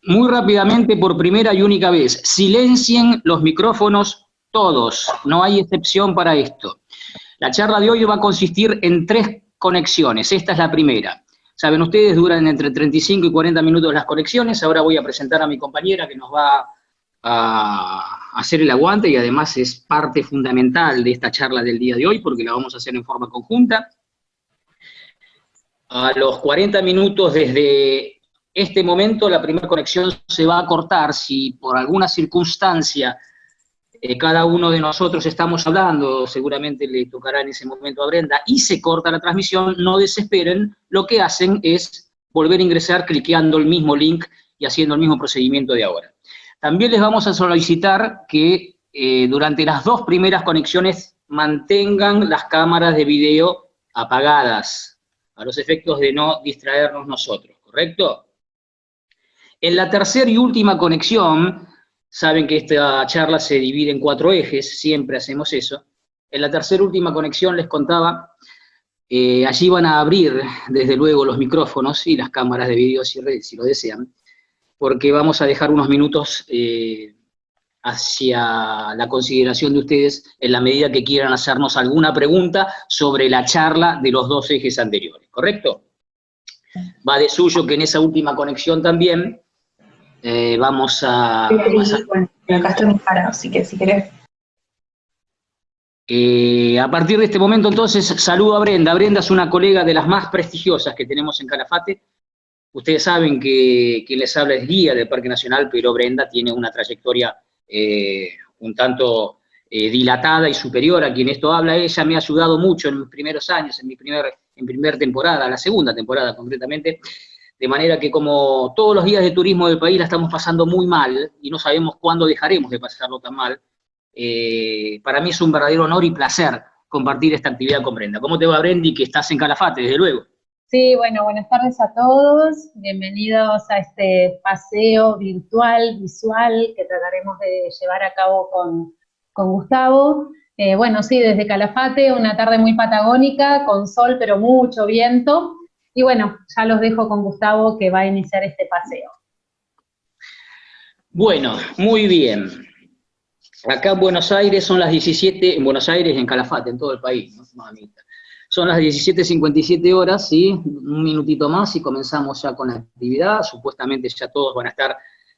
Muy rápidamente, por primera y única vez, silencien los micrófonos todos, no hay excepción para esto. La charla de hoy va a consistir en 3 conexiones, esta es la primera. Saben ustedes, duran entre 35 y 40 minutos las conexiones, ahora voy a presentar a mi compañera que nos va a hacer el aguante y además es parte fundamental de esta charla del día de hoy porque la vamos a hacer en forma conjunta. A los 40 minutos desde este momento la primera conexión se va a cortar si por alguna circunstancia cada uno de nosotros estamos hablando, seguramente le tocará en ese momento a Brenda, y se corta la transmisión, no desesperen, lo que hacen es volver a ingresar cliqueando el mismo link y haciendo el mismo procedimiento de ahora. También les vamos a solicitar que durante las 2 primeras conexiones mantengan las cámaras de video apagadas, a los efectos de no distraernos nosotros, ¿correcto? En la tercera y última conexión, saben que esta charla se divide en 4 ejes, siempre hacemos eso. En la tercera y última conexión les contaba, allí van a abrir desde luego los micrófonos y las cámaras de video si lo desean, porque vamos a dejar unos minutos hacia la consideración de ustedes en la medida que quieran hacernos alguna pregunta sobre la charla de los 2 ejes anteriores, ¿correcto? Va de suyo que en esa última conexión también vamos a... Bueno, acá estoy parado, así que si querés. A partir de este momento, entonces, saludo a Brenda. Brenda es una colega de las más prestigiosas que tenemos en Calafate. Ustedes saben que quien les habla es guía del Parque Nacional, pero Brenda tiene una trayectoria un tanto dilatada y superior a quien esto habla. Ella me ha ayudado mucho en mis primeros años, en primer temporada, la segunda temporada concretamente, de manera que como todos los días de turismo del país la estamos pasando muy mal y no sabemos cuándo dejaremos de pasarlo tan mal, para mí es un verdadero honor y placer compartir esta actividad con Brenda. ¿Cómo te va, Brendi, que estás en Calafate, desde luego? Sí, bueno, buenas tardes a todos. Bienvenidos a este paseo virtual, visual, que trataremos de llevar a cabo con Gustavo. Bueno, sí, desde Calafate, una tarde muy patagónica, con sol pero mucho viento. Y bueno, ya los dejo con Gustavo que va a iniciar este paseo. Bueno, muy bien. Acá en Buenos Aires son las 17, en Buenos Aires, en Calafate, en todo el país, ¿no? Mamita. Son las 17:57 horas, ¿sí? Un minutito más y comenzamos ya con la actividad. Supuestamente ya todos van a estar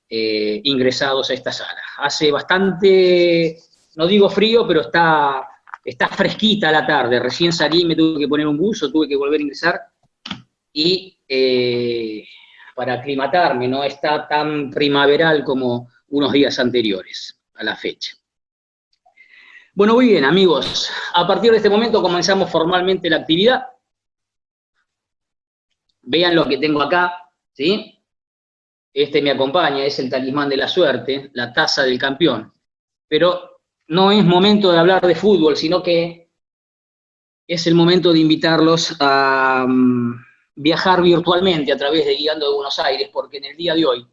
ingresados a esta sala. Hace bastante, no digo frío, pero está fresquita la tarde. Recién salí, me tuve que poner un buzo, tuve que volver a ingresar y para aclimatarme, no está tan primaveral como unos días anteriores a la fecha. Bueno, muy bien, amigos. A partir de este momento comenzamos formalmente la actividad. Vean lo que tengo acá, ¿sí? Este me acompaña, es el talismán de la suerte, la taza del campeón. Pero no es momento de hablar de fútbol, sino que es el momento de invitarlos a viajar virtualmente a través de Guiando de Buenos Aires, porque en el día de hoy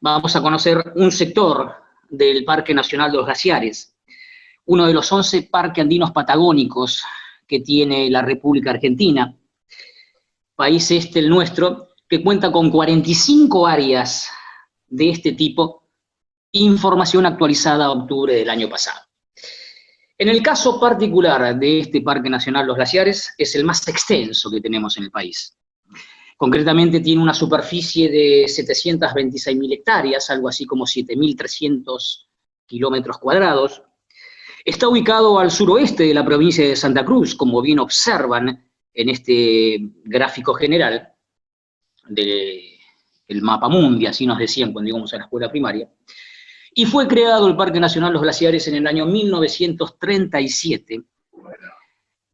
vamos a conocer un sector del Parque Nacional de los Glaciares, uno de los 11 parques andinos patagónicos que tiene la República Argentina, país el nuestro, que cuenta con 45 áreas de este tipo, información actualizada a octubre del año pasado. En el caso particular de este Parque Nacional Los Glaciares, es el más extenso que tenemos en el país. Concretamente tiene una superficie de 726.000 hectáreas, algo así como 7.300 kilómetros cuadrados. Está ubicado al suroeste de la provincia de Santa Cruz, como bien observan en este gráfico general del mapamundi, así nos decían cuando íbamos a la escuela primaria. Y fue creado el Parque Nacional Los Glaciares en el año 1937,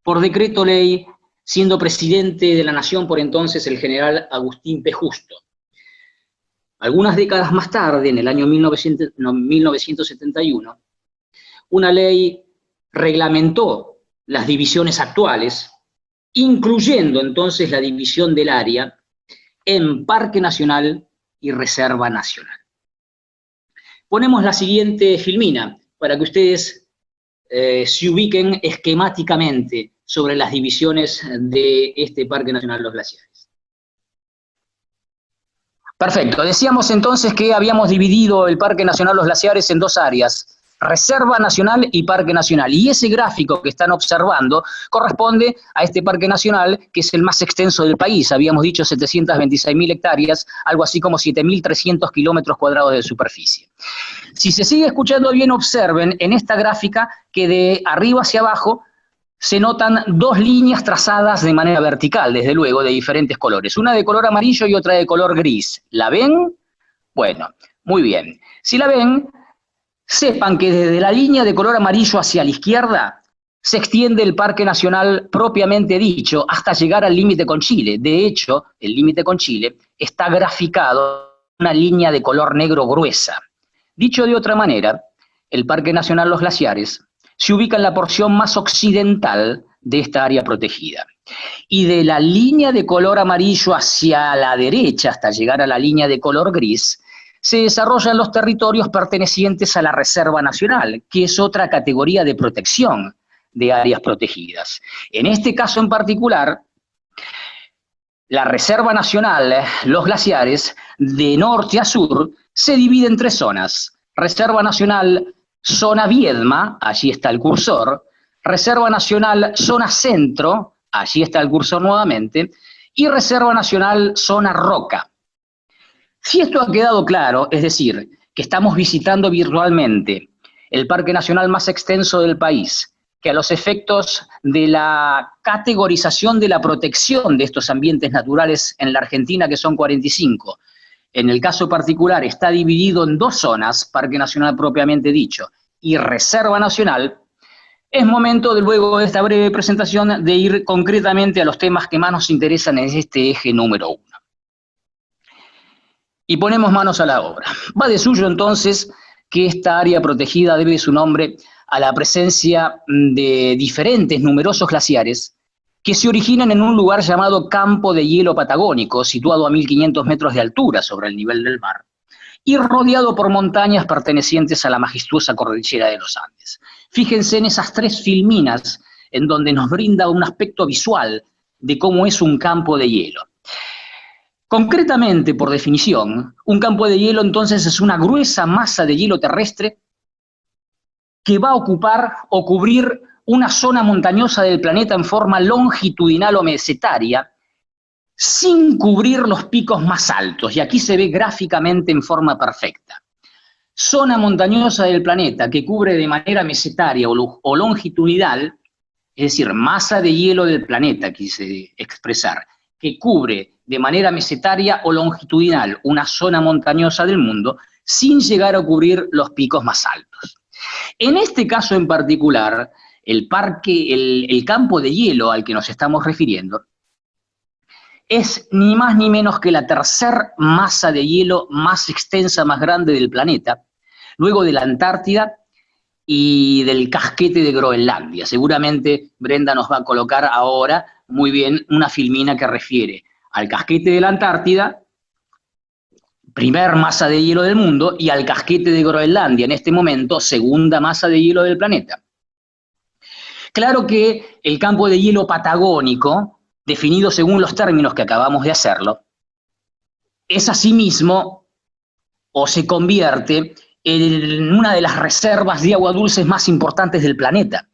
por decreto ley, siendo presidente de la Nación por entonces el general Agustín P. Justo. Algunas décadas más tarde, en el año 1971, una ley reglamentó las divisiones actuales, incluyendo entonces la división del área en Parque Nacional y Reserva Nacional. Ponemos la siguiente filmina para que ustedes se ubiquen esquemáticamente sobre las divisiones de este Parque Nacional Los Glaciares. Perfecto. Decíamos entonces que habíamos dividido el Parque Nacional Los Glaciares en dos áreas, Reserva Nacional y Parque Nacional. Y ese gráfico que están observando corresponde a este Parque Nacional, que es el más extenso del país. Habíamos dicho 726.000 hectáreas, algo así como 7.300 kilómetros cuadrados de superficie. Si se sigue escuchando bien, observen en esta gráfica que de arriba hacia abajo se notan dos líneas trazadas de manera vertical, desde luego, de diferentes colores. Una de color amarillo y otra de color gris. ¿La ven? Bueno, muy bien. Si la ven, sepan que desde la línea de color amarillo hacia la izquierda se extiende el Parque Nacional propiamente dicho hasta llegar al límite con Chile. De hecho, el límite con Chile está graficado en una línea de color negro gruesa. Dicho de otra manera, el Parque Nacional Los Glaciares se ubica en la porción más occidental de esta área protegida. Y de la línea de color amarillo hacia la derecha, hasta llegar a la línea de color gris, se desarrollan los territorios pertenecientes a la Reserva Nacional, que es otra categoría de protección de áreas protegidas. En este caso en particular, la Reserva Nacional, Los Glaciares, de norte a sur, se divide en tres zonas. Reserva Nacional Zona Viedma, allí está el cursor, Reserva Nacional Zona Centro, allí está el cursor nuevamente, y Reserva Nacional Zona Roca. Si esto ha quedado claro, es decir, que estamos visitando virtualmente el Parque Nacional más extenso del país, que a los efectos de la categorización de la protección de estos ambientes naturales en la Argentina, que son 45, en el caso particular está dividido en dos zonas, Parque Nacional propiamente dicho y Reserva Nacional, es momento de luego de esta breve presentación de ir concretamente a los temas que más nos interesan en este eje número 1. Y ponemos manos a la obra. Va de suyo entonces que esta área protegida debe su nombre a la presencia de diferentes numerosos glaciares que se originan en un lugar llamado Campo de Hielo Patagónico, situado a 1.500 metros de altura sobre el nivel del mar, y rodeado por montañas pertenecientes a la majestuosa cordillera de los Andes. Fíjense en esas tres filminas en donde nos brinda un aspecto visual de cómo es un campo de hielo. Concretamente, por definición, un campo de hielo entonces es una gruesa masa de hielo terrestre que va a ocupar o cubrir una zona montañosa del planeta en forma longitudinal o mesetaria, sin cubrir los picos más altos, y aquí se ve gráficamente en forma perfecta. Zona montañosa del planeta que cubre de manera mesetaria o longitudinal, es decir, masa de hielo del planeta, quise expresar, que cubre de manera mesetaria o longitudinal una zona montañosa del mundo, sin llegar a cubrir los picos más altos. En este caso en particular, el campo de hielo al que nos estamos refiriendo es ni más ni menos que la tercera masa de hielo más extensa, más grande del planeta, luego de la Antártida y del casquete de Groenlandia. Seguramente Brenda nos va a colocar ahora muy bien una filmina que refiere al casquete de la Antártida, primer masa de hielo del mundo, y al casquete de Groenlandia, en este momento, segunda masa de hielo del planeta. Claro que el campo de hielo patagónico, definido según los términos que acabamos de hacerlo, es asimismo, o se convierte en una de las reservas de agua dulce más importantes del planeta.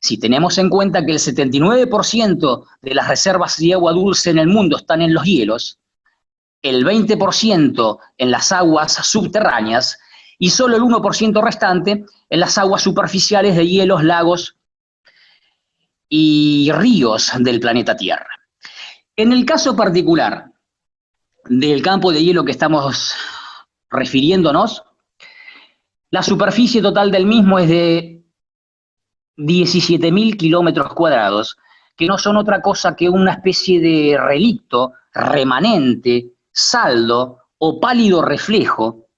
Si tenemos en cuenta que el 79% de las reservas de agua dulce en el mundo están en los hielos, el 20% en las aguas subterráneas y solo el 1% restante en las aguas superficiales de hielos, lagos y ríos del planeta Tierra. En el caso particular del campo de hielo que estamos refiriéndonos, la superficie total del mismo es de 17.000 kilómetros cuadrados, que no son otra cosa que una especie de relicto, remanente, saldo o pálido reflejo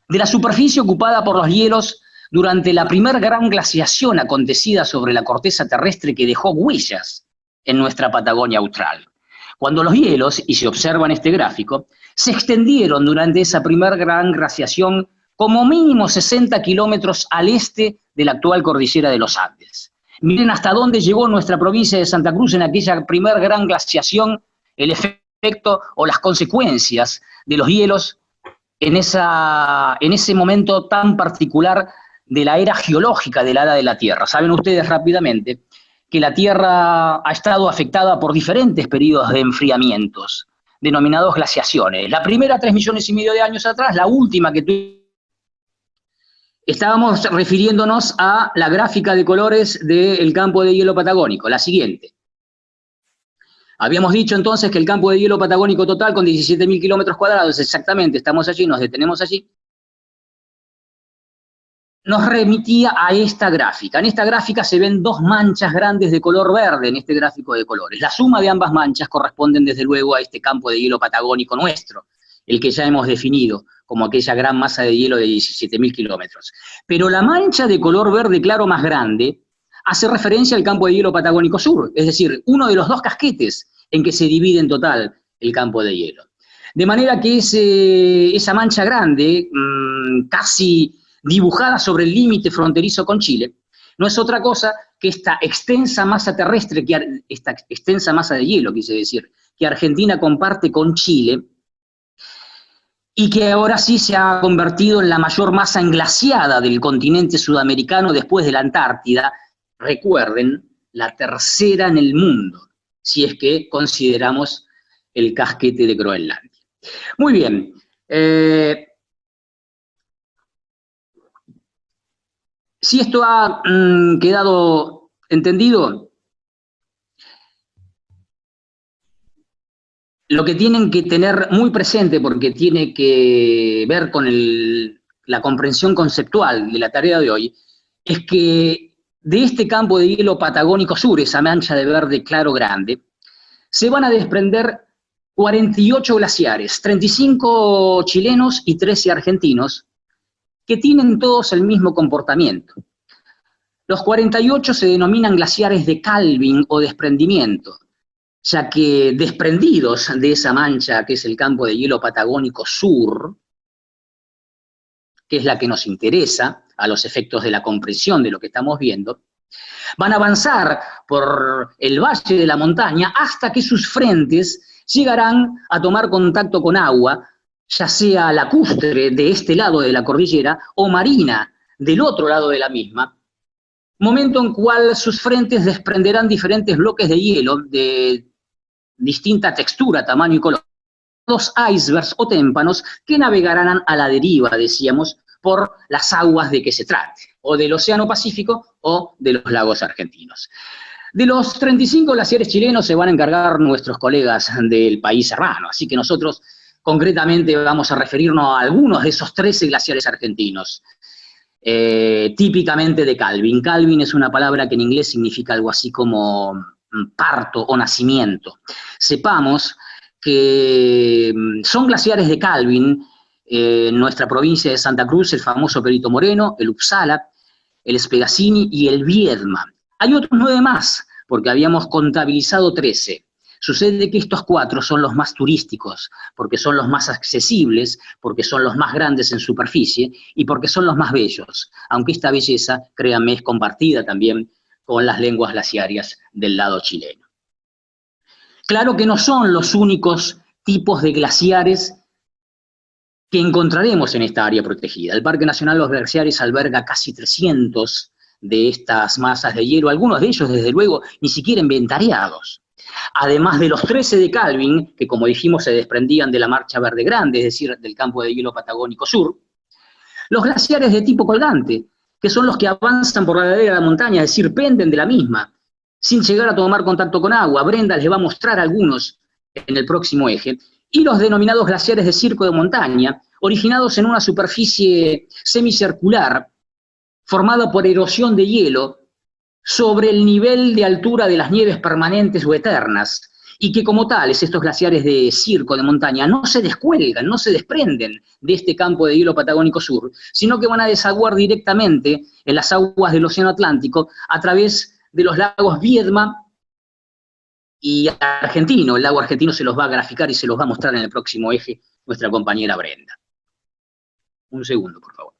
de la superficie ocupada por los hielos durante la primera gran glaciación acontecida sobre la corteza terrestre que dejó huellas en nuestra Patagonia austral. Cuando los hielos, y se observa en este gráfico, se extendieron durante esa primera gran glaciación como mínimo 60 kilómetros al este de la actual cordillera de los Andes. Miren hasta dónde llegó nuestra provincia de Santa Cruz en aquella primera gran glaciación, el efecto efecto o las consecuencias de los hielos en ese momento tan particular de la era geológica de la edad de la Tierra. Saben ustedes rápidamente que la Tierra ha estado afectada por diferentes periodos de enfriamientos, denominados glaciaciones. La primera 3,5 millones de años atrás, la última que tuvimos. Estábamos refiriéndonos a la gráfica de colores del campo de hielo patagónico, la siguiente. Habíamos dicho entonces que el campo de hielo patagónico total con 17.000 kilómetros cuadrados, exactamente, estamos allí, nos detenemos allí, nos remitía a esta gráfica. En esta gráfica se ven dos manchas grandes de color verde en este gráfico de colores. La suma de ambas manchas corresponden desde luego a este campo de hielo patagónico nuestro, el que ya hemos definido como aquella gran masa de hielo de 17.000 kilómetros. Pero la mancha de color verde claro más grande hace referencia al campo de hielo patagónico sur, es decir, uno de los dos casquetes en que se divide en total el campo de hielo. De manera que esa mancha grande, casi dibujada sobre el límite fronterizo con Chile, no es otra cosa que esta extensa masa terrestre, esta extensa masa de hielo, quise decir, que Argentina comparte con Chile, y que ahora sí se ha convertido en la mayor masa englaciada del continente sudamericano después de la Antártida. Recuerden, la tercera en el mundo, si es que consideramos el casquete de Groenlandia. Muy bien. Si esto ha quedado entendido, lo que tienen que tener muy presente, porque tiene que ver con la comprensión conceptual de la tarea de hoy, es que de este campo de hielo patagónico sur, esa mancha de verde claro grande, se van a desprender 48 glaciares, 35 chilenos y 13 argentinos, que tienen todos el mismo comportamiento. Los 48 se denominan glaciares de calving o desprendimiento, ya que desprendidos de esa mancha que es el campo de hielo patagónico sur, que es la que nos interesa a los efectos de la comprensión de lo que estamos viendo, van a avanzar por el valle de la montaña hasta que sus frentes llegarán a tomar contacto con agua, ya sea lacustre de este lado de la cordillera o marina del otro lado de la misma, momento en cual sus frentes desprenderán diferentes bloques de hielo de distinta textura, tamaño y color, los icebergs o témpanos que navegarán a la deriva, decíamos, por las aguas de que se trate, o del Océano Pacífico o de los lagos argentinos. De los 35 glaciares chilenos se van a encargar nuestros colegas del país hermano, así que nosotros concretamente vamos a referirnos a algunos de esos 13 glaciares argentinos, típicamente de calving. Calving es una palabra que en inglés significa algo así como parto o nacimiento. Sepamos que son glaciares de calving en nuestra provincia de Santa Cruz, el famoso Perito Moreno, el Uppsala, el Spegacini y el Viedma. Hay otros 9 más, porque habíamos contabilizado 13. Sucede que estos 4 son los más turísticos, porque son los más accesibles, porque son los más grandes en superficie y porque son los más bellos, aunque esta belleza, créanme, es compartida también con las lenguas glaciarias del lado chileno. Claro que no son los únicos tipos de glaciares que encontraremos en esta área protegida. El Parque Nacional Los Glaciares alberga casi 300 de estas masas de hielo, algunos de ellos, desde luego, ni siquiera inventariados. Además de los 13 de calving, que como dijimos se desprendían de la Marcha Verde Grande, es decir, del campo de hielo patagónico sur, los glaciares de tipo colgante, que son los que avanzan por la ladera de la montaña, es decir, penden de la misma, sin llegar a tomar contacto con agua. Brenda les va a mostrar algunos en el próximo eje, y los denominados glaciares de circo de montaña, originados en una superficie semicircular, formada por erosión de hielo, sobre el nivel de altura de las nieves permanentes o eternas, y que como tales, estos glaciares de circo de montaña no se descuelgan, no se desprenden de este campo de hielo patagónico sur, sino que van a desaguar directamente en las aguas del Océano Atlántico a través de los lagos Viedma y Argentino. El lago Argentino se los va a graficar y se los va a mostrar en el próximo eje nuestra compañera Brenda. Un segundo, por favor.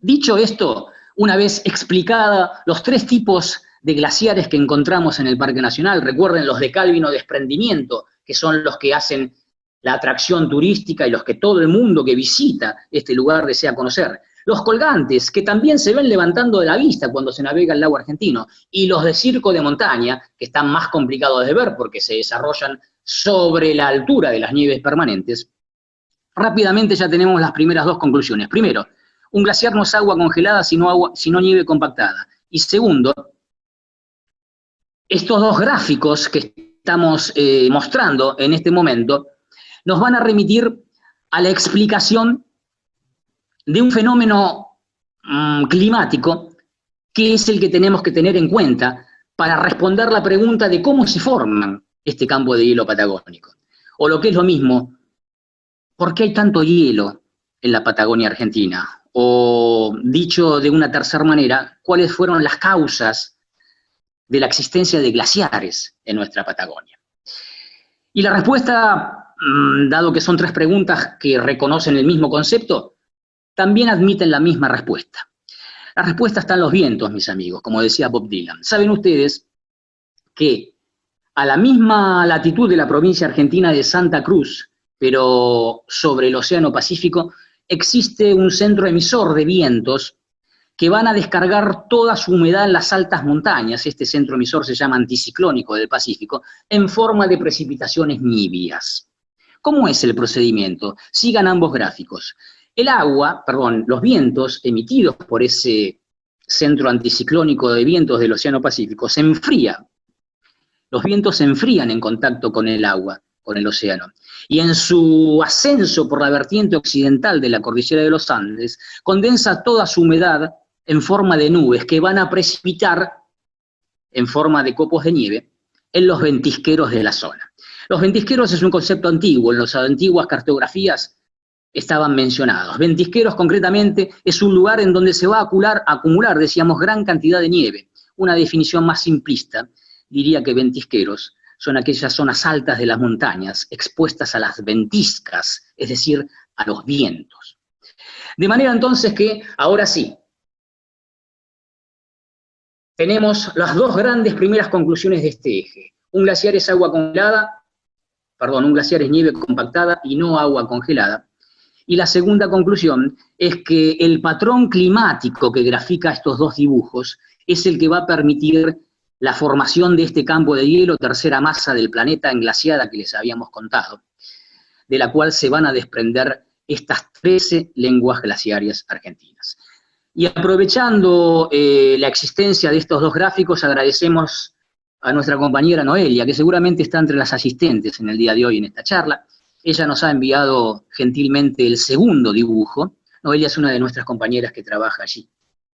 Dicho esto, una vez explicada los 3 tipos de glaciares que encontramos en el Parque Nacional, recuerden los de Calvin o desprendimiento, que son los que hacen la atracción turística y los que todo el mundo que visita este lugar desea conocer. Los colgantes, que también se ven levantando de la vista cuando se navega el lago argentino, y los de circo de montaña, que están más complicados de ver porque se desarrollan sobre la altura de las nieves permanentes. Rápidamente ya tenemos las primeras 2 conclusiones. Primero, un glaciar no es agua congelada, sino nieve compactada. Y segundo, estos 2 gráficos que estamos mostrando en este momento nos van a remitir a la explicación de un fenómeno climático que es el que tenemos que tener en cuenta para responder la pregunta de cómo se forman este campo de hielo patagónico. O lo que es lo mismo, ¿por qué hay tanto hielo en la Patagonia Argentina? O, dicho de una tercera manera, ¿cuáles fueron las causas de la existencia de glaciares en nuestra Patagonia? Y la respuesta, dado que son 3 preguntas que reconocen el mismo concepto, también admiten la misma respuesta. La respuesta está en los vientos, mis amigos, como decía Bob Dylan. Saben ustedes que a la misma latitud de la provincia argentina de Santa Cruz, pero sobre el Océano Pacífico, existe un centro emisor de vientos que van a descargar toda su humedad en las altas montañas. Este centro emisor se llama anticiclónico del Pacífico, en forma de precipitaciones nieblas. ¿Cómo es el procedimiento? Sigan ambos gráficos. Los vientos emitidos por ese centro anticiclónico de vientos del Océano Pacífico se enfrían. Los vientos se enfrían en contacto con el agua, con el océano. Y en su ascenso por la vertiente occidental de la cordillera de los Andes, condensa toda su humedad en forma de nubes que van a precipitar en forma de copos de nieve en los ventisqueros de la zona. Los ventisqueros es un concepto antiguo, en las antiguas cartografías estaban mencionados. Ventisqueros, concretamente, es un lugar en donde se va a acumular, decíamos, gran cantidad de nieve. Una definición más simplista diría que ventisqueros son aquellas zonas altas de las montañas, expuestas a las ventiscas, es decir, a los vientos. De manera entonces que, ahora sí, tenemos las 2 grandes primeras conclusiones de este eje. Un glaciar es agua congelada, un glaciar es nieve compactada y no agua congelada. Y la segunda conclusión es que el patrón climático que grafica estos 2 dibujos es el que va a permitir la formación de este campo de hielo, tercera masa del planeta englaciada que les habíamos contado, de la cual se van a desprender estas 13 lenguas glaciarias argentinas. Y aprovechando la existencia de estos 2 gráficos, agradecemos a nuestra compañera Noelia, que seguramente está entre las asistentes en el día de hoy en esta charla. Ella nos ha enviado gentilmente el segundo dibujo. Noelia es una de nuestras compañeras que trabaja allí,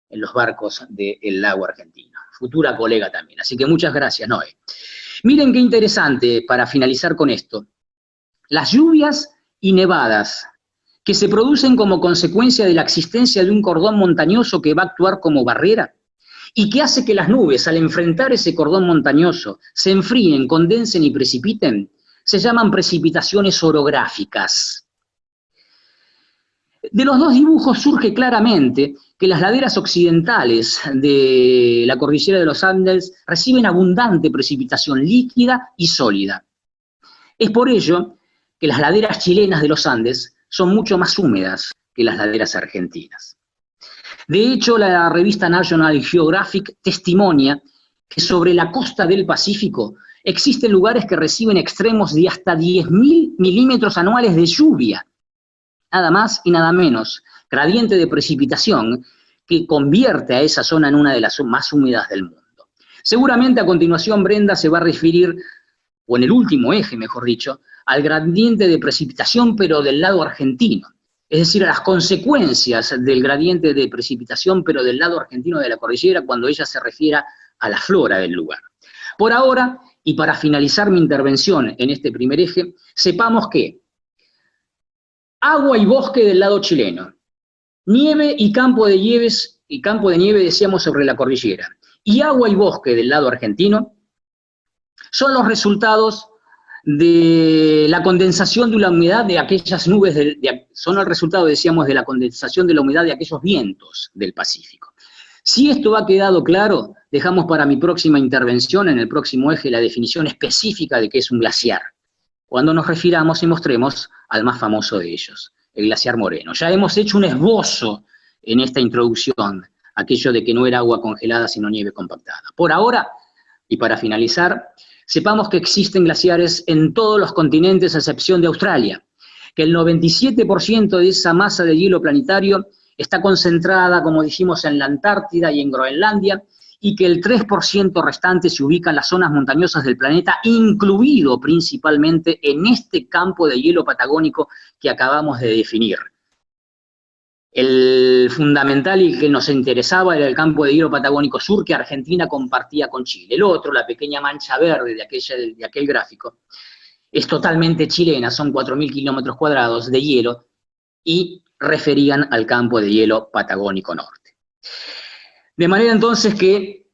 en los barcos del lago argentino. Futura colega también. Así que muchas gracias, Noé. Miren qué interesante, para finalizar con esto. Las lluvias y nevadas que se producen como consecuencia de la existencia de un cordón montañoso que va a actuar como barrera y que hace que las nubes, al enfrentar ese cordón montañoso, se enfríen, condensen y precipiten, se llaman precipitaciones orográficas. De los 2 dibujos surge claramente que las laderas occidentales de la cordillera de los Andes reciben abundante precipitación líquida y sólida. Es por ello que las laderas chilenas de los Andes son mucho más húmedas que las laderas argentinas. De hecho, la revista National Geographic testimonia que sobre la costa del Pacífico existen lugares que reciben extremos de hasta 10.000 milímetros anuales de lluvia. Nada más y nada menos, gradiente de precipitación que convierte a esa zona en una de las más húmedas del mundo. Seguramente a continuación Brenda se va a referir, o en el último eje, mejor dicho, al gradiente de precipitación, pero del lado argentino. Es decir, a las consecuencias del gradiente de precipitación, pero del lado argentino de la cordillera, cuando ella se refiera a la flora del lugar. Por ahora, y para finalizar mi intervención en este primer eje, sepamos que agua y bosque del lado chileno, nieve y campo de nieve, decíamos, sobre la cordillera, y agua y bosque del lado argentino, son los resultados de la condensación de la humedad de aquellas nubes, son el resultado, decíamos, de la condensación de la humedad de aquellos vientos del Pacífico. Si esto ha quedado claro, dejamos para mi próxima intervención, en el próximo eje, la definición específica de qué es un glaciar, cuando nos refiramos y mostremos al más famoso de ellos, el glaciar Moreno. Ya hemos hecho un esbozo en esta introducción, aquello de que no era agua congelada sino nieve compactada. Por ahora, y para finalizar, sepamos que existen glaciares en todos los continentes a excepción de Australia, que el 97% de esa masa de hielo planetario está concentrada, como dijimos, en la Antártida y en Groenlandia, y que el 3% restante se ubica en las zonas montañosas del planeta, incluido principalmente en este campo de hielo patagónico que acabamos de definir. El fundamental y que nos interesaba era el campo de hielo patagónico sur que Argentina compartía con Chile. El otro, la pequeña mancha verde de aquel gráfico, es totalmente chilena, son 4.000 kilómetros cuadrados de hielo y referían al campo de hielo patagónico norte. De manera entonces que,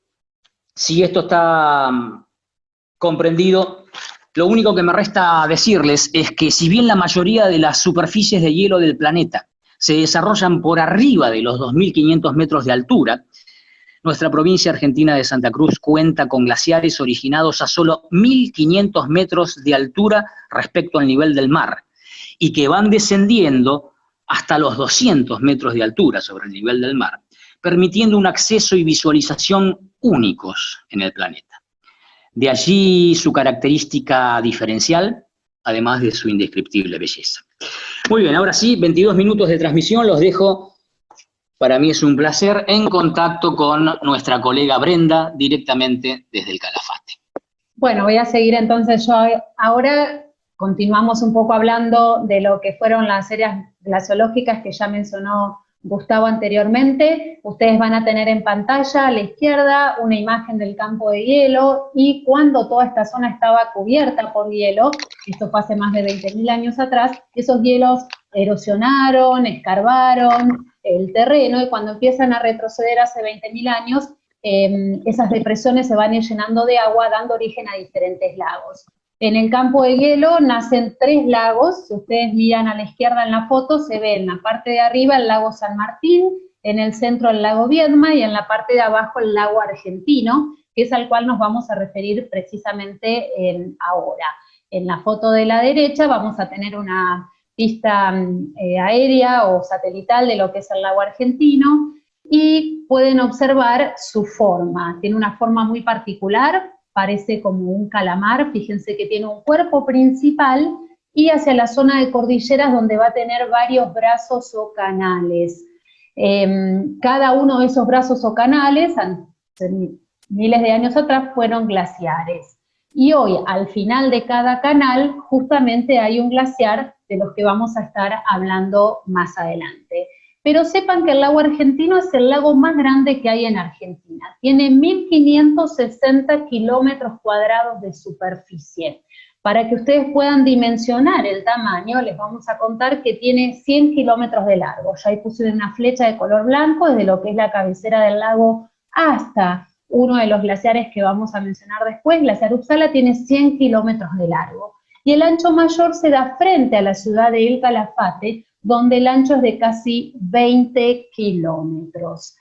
si esto está comprendido, lo único que me resta decirles es que si bien la mayoría de las superficies de hielo del planeta se desarrollan por arriba de los 2.500 metros de altura, nuestra provincia argentina de Santa Cruz cuenta con glaciares originados a solo 1.500 metros de altura respecto al nivel del mar, y que van descendiendo hasta los 200 metros de altura sobre el nivel del mar, permitiendo un acceso y visualización únicos en el planeta. De allí su característica diferencial, además de su indescriptible belleza. Muy bien, ahora sí, 22 minutos de transmisión, los dejo. Para mí es un placer, en contacto con nuestra colega Brenda, directamente desde el Calafate. Bueno, voy a seguir entonces yo. Ahora continuamos un poco hablando de lo que fueron las áreas glaciológicas que ya mencionó Gustavo anteriormente. Ustedes van a tener en pantalla a la izquierda una imagen del campo de hielo y cuando toda esta zona estaba cubierta por hielo, esto fue hace más de 20.000 años atrás, esos hielos erosionaron, escarbaron el terreno y cuando empiezan a retroceder hace 20.000 años, esas depresiones se van a ir llenando de agua, dando origen a diferentes lagos. En el campo de hielo nacen 3 lagos. Si ustedes miran a la izquierda en la foto, se ve en la parte de arriba el lago San Martín, en el centro el lago Viedma y en la parte de abajo el lago Argentino, que es al cual nos vamos a referir precisamente ahora. En la foto de la derecha vamos a tener una vista aérea o satelital de lo que es el lago Argentino y pueden observar su forma. Tiene una forma muy particular, parece como un calamar, fíjense que tiene un cuerpo principal y hacia la zona de cordilleras donde va a tener varios brazos o canales. Cada uno de esos brazos o canales, miles de años atrás, fueron glaciares. Y hoy, al final de cada canal, justamente hay un glaciar de los que vamos a estar hablando más adelante. Pero sepan que el lago Argentino es el lago más grande que hay en Argentina. Tiene 1.560 kilómetros cuadrados de superficie. Para que ustedes puedan dimensionar el tamaño, les vamos a contar que tiene 100 kilómetros de largo. Ya ahí puse una flecha de color blanco desde lo que es la cabecera del lago hasta uno de los glaciares que vamos a mencionar después. Glaciar Uppsala tiene 100 kilómetros de largo. Y el ancho mayor se da frente a la ciudad de El Calafate, donde el ancho es de casi 20 kilómetros.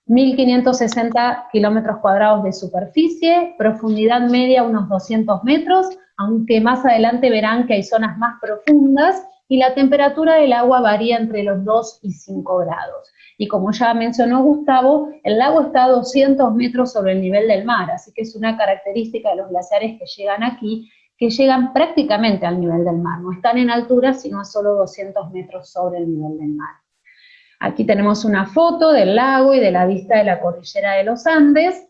1.560 kilómetros cuadrados de superficie, profundidad media unos 200 metros, aunque más adelante verán que hay zonas más profundas, y la temperatura del agua varía entre los 2 y 5 grados. Y como ya mencionó Gustavo, el lago está a 200 metros sobre el nivel del mar, así que es una característica de los glaciares que llegan aquí, que llegan prácticamente al nivel del mar, no están en altura, sino a solo 200 metros sobre el nivel del mar. Aquí tenemos una foto del lago y de la vista de la cordillera de los Andes,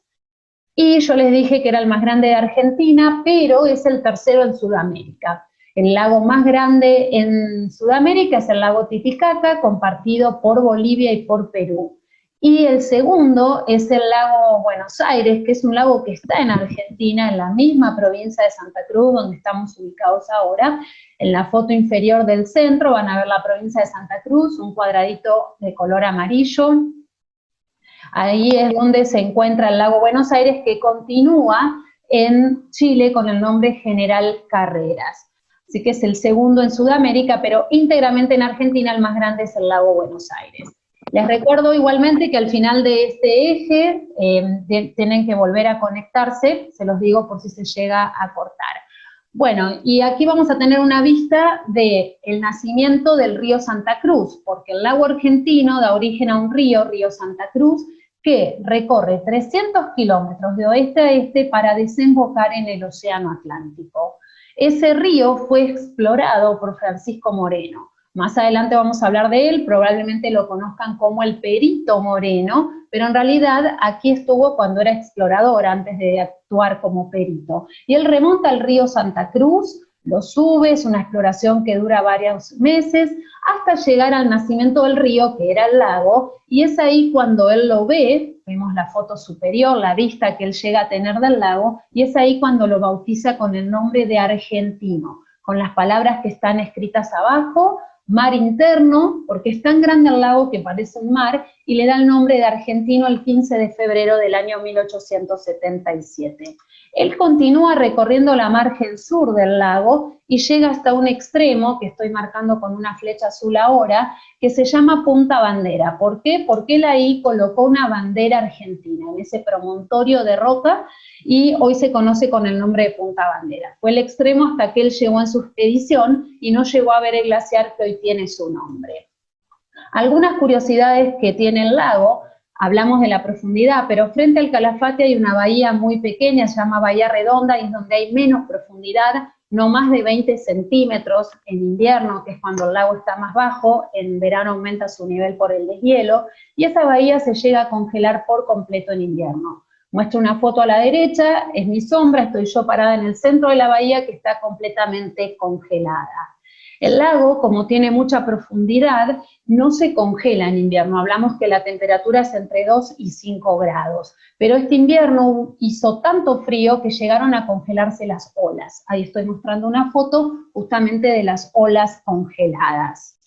y yo les dije que era el más grande de Argentina, pero es el tercero en Sudamérica. El lago más grande en Sudamérica es el lago Titicaca, compartido por Bolivia y por Perú. Y el segundo es el lago Buenos Aires, que es un lago que está en Argentina, en la misma provincia de Santa Cruz, donde estamos ubicados ahora. En la foto inferior del centro van a ver la provincia de Santa Cruz, un cuadradito de color amarillo. Ahí es donde se encuentra el lago Buenos Aires, que continúa en Chile con el nombre General Carreras. Así que es el segundo en Sudamérica, pero íntegramente en Argentina el más grande es el lago Buenos Aires. Les recuerdo igualmente que al final de este eje tienen que volver a conectarse, se los digo por si se llega a cortar. Bueno, y aquí vamos a tener una vista del nacimiento del río Santa Cruz, porque el lago argentino da origen a un río, Río Santa Cruz, que recorre 300 kilómetros de oeste a este para desembocar en el Océano Atlántico. Ese río fue explorado por Francisco Moreno. Más adelante vamos a hablar de él, probablemente lo conozcan como el Perito Moreno, pero en realidad aquí estuvo cuando era explorador, antes de actuar como perito. Y él remonta al río Santa Cruz, lo sube, es una exploración que dura varios meses, hasta llegar al nacimiento del río, que era el lago, y es ahí cuando él lo ve, vemos la foto superior, la vista que él llega a tener del lago, y es ahí cuando lo bautiza con el nombre de Argentino, con las palabras que están escritas abajo, mar interno, porque es tan grande el lago que parece un mar, y le da el nombre de Argentino el 15 de febrero del año 1877. Él continúa recorriendo la margen sur del lago y llega hasta un extremo, que estoy marcando con una flecha azul ahora, que se llama Punta Bandera. ¿Por qué? Porque él ahí colocó una bandera argentina, en ese promontorio de roca, y hoy se conoce con el nombre de Punta Bandera. Fue el extremo hasta que él llegó en su expedición y no llegó a ver el glaciar que hoy tiene su nombre. Algunas curiosidades que tiene el lago: hablamos de la profundidad, pero frente al Calafate hay una bahía muy pequeña, se llama Bahía Redonda, y es donde hay menos profundidad, no más de 20 centímetros en invierno, que es cuando el lago está más bajo, en verano aumenta su nivel por el deshielo, y esa bahía se llega a congelar por completo en invierno. Muestro una foto a la derecha, es mi sombra, estoy yo parada en el centro de la bahía que está completamente congelada. El lago, como tiene mucha profundidad, no se congela en invierno. Hablamos que la temperatura es entre 2 y 5 grados. Pero este invierno hizo tanto frío que llegaron a congelarse las olas. Ahí estoy mostrando una foto justamente de las olas congeladas.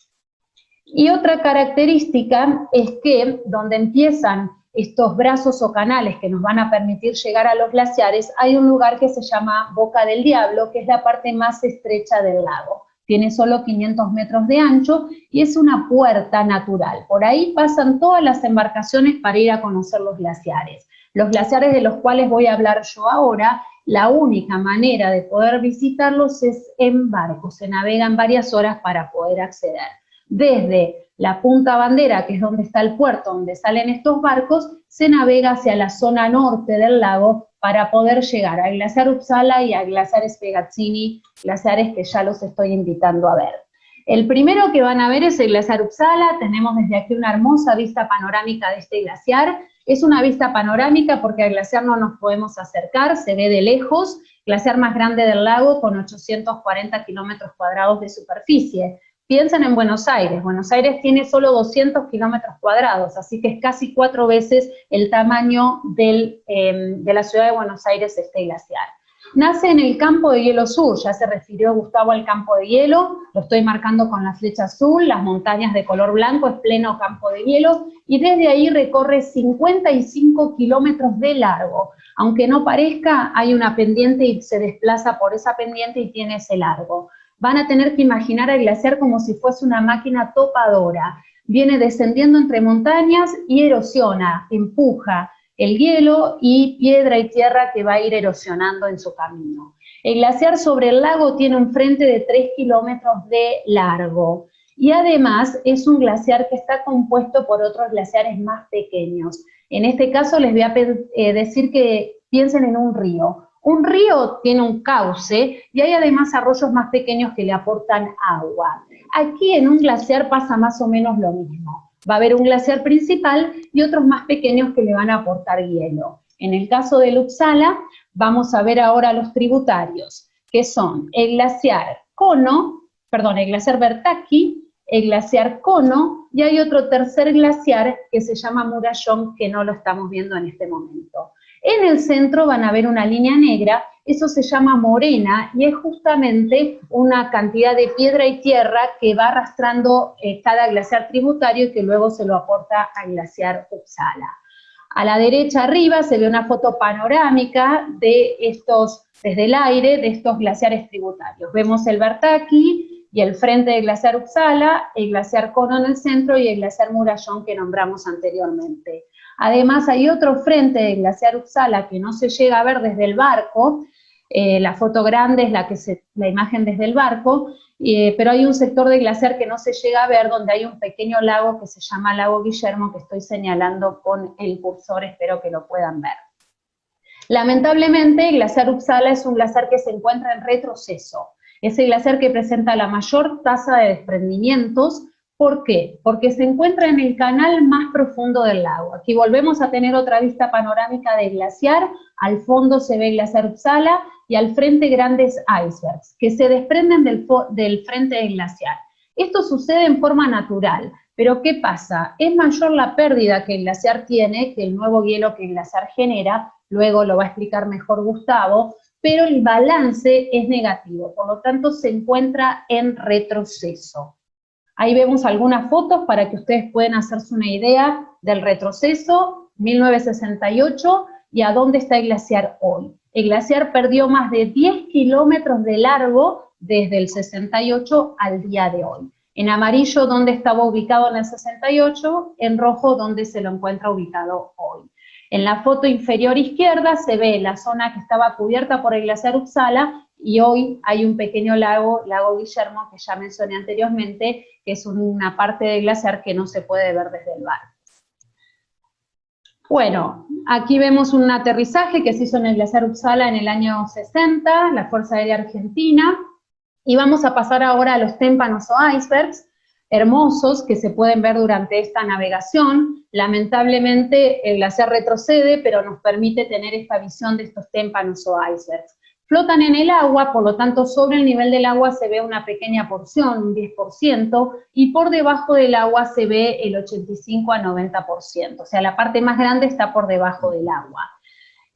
Y otra característica es que donde empiezan estos brazos o canales que nos van a permitir llegar a los glaciares, hay un lugar que se llama Boca del Diablo, que es la parte más estrecha del lago. Tiene solo 500 metros de ancho y es una puerta natural. Por ahí pasan todas las embarcaciones para ir a conocer los glaciares. Los glaciares de los cuales voy a hablar yo ahora, la única manera de poder visitarlos es en barco. Se navegan varias horas para poder acceder. Desde la Punta Bandera, que es donde está el puerto, donde salen estos barcos, se navega hacia la zona norte del lago para poder llegar al glaciar Uppsala y al glaciar Spiegazzini, glaciares que ya los estoy invitando a ver. El primero que van a ver es el glaciar Uppsala. Tenemos desde aquí una hermosa vista panorámica de este glaciar. Es una vista panorámica porque al glaciar no nos podemos acercar, se ve de lejos, glaciar más grande del lago con 840 kilómetros cuadrados de superficie. Piensen en Buenos Aires tiene solo 200 kilómetros cuadrados, así que es casi 4 veces el tamaño de la ciudad de Buenos Aires este glaciar. Nace en el campo de hielo sur, ya se refirió Gustavo al campo de hielo, lo estoy marcando con la flecha azul, las montañas de color blanco es pleno campo de hielo, y desde ahí recorre 55 kilómetros de largo. Aunque no parezca, hay una pendiente y se desplaza por esa pendiente y tiene ese largo. Van a tener que imaginar el glaciar como si fuese una máquina topadora. Viene descendiendo entre montañas y erosiona, empuja el hielo y piedra y tierra que va a ir erosionando en su camino. El glaciar sobre el lago tiene un frente de 3 kilómetros de largo y además es un glaciar que está compuesto por otros glaciares más pequeños. En este caso les voy a decir que piensen en un río. Un río tiene un cauce y hay además arroyos más pequeños que le aportan agua. Aquí en un glaciar pasa más o menos lo mismo. Va a haber un glaciar principal y otros más pequeños que le van a aportar hielo. En el caso del Uppsala, vamos a ver ahora los tributarios, que son el glaciar Vertaki, el glaciar Cono, y hay otro tercer glaciar que se llama Murallón, que no lo estamos viendo en este momento. En el centro van a ver una línea negra, eso se llama morena y es justamente una cantidad de piedra y tierra que va arrastrando cada glaciar tributario y que luego se lo aporta al glaciar Uppsala. A la derecha arriba se ve una foto panorámica de estos, desde el aire, de estos glaciares tributarios. Vemos el Vertaki, y el frente del glaciar Uppsala, el glaciar Cono en el centro y el glaciar Murallón que nombramos anteriormente. Además hay otro frente del glaciar Uppsala que no se llega a ver desde el barco, la foto grande es la imagen desde el barco, pero hay un sector del glaciar que no se llega a ver, donde hay un pequeño lago que se llama Lago Guillermo, que estoy señalando con el cursor, espero que lo puedan ver. Lamentablemente, el glaciar Uppsala es un glaciar que se encuentra en retroceso. Es el glaciar que presenta la mayor tasa de desprendimientos. ¿Por qué? Porque se encuentra en el canal más profundo del lago. Aquí volvemos a tener otra vista panorámica del glaciar. Al fondo se ve el glaciar Uppsala y al frente grandes icebergs que se desprenden del frente del glaciar. Esto sucede en forma natural, pero ¿qué pasa? Es mayor la pérdida que el glaciar tiene que el nuevo hielo que el glaciar genera, luego lo va a explicar mejor Gustavo, pero el balance es negativo, por lo tanto se encuentra en retroceso. Ahí vemos algunas fotos para que ustedes puedan hacerse una idea del retroceso, 1968, y a dónde está el glaciar hoy. El glaciar perdió más de 10 kilómetros de largo desde el 68 al día de hoy. En amarillo, dónde estaba ubicado en el 68, en rojo, dónde se lo encuentra ubicado hoy. En la foto inferior izquierda se ve la zona que estaba cubierta por el glaciar Uppsala, y hoy hay un pequeño lago, Lago Guillermo, que ya mencioné anteriormente, que es una parte del glaciar que no se puede ver desde el barco. Bueno, aquí vemos un aterrizaje que se hizo en el glaciar Uppsala en el año 60, la Fuerza Aérea Argentina, y vamos a pasar ahora a los témpanos o icebergs, hermosos que se pueden ver durante esta navegación. Lamentablemente el glaciar retrocede, pero nos permite tener esta visión de estos témpanos o icebergs. Flotan en el agua, por lo tanto sobre el nivel del agua se ve una pequeña porción, un 10%, y por debajo del agua se ve el 85 a 90%, o sea, la parte más grande está por debajo del agua.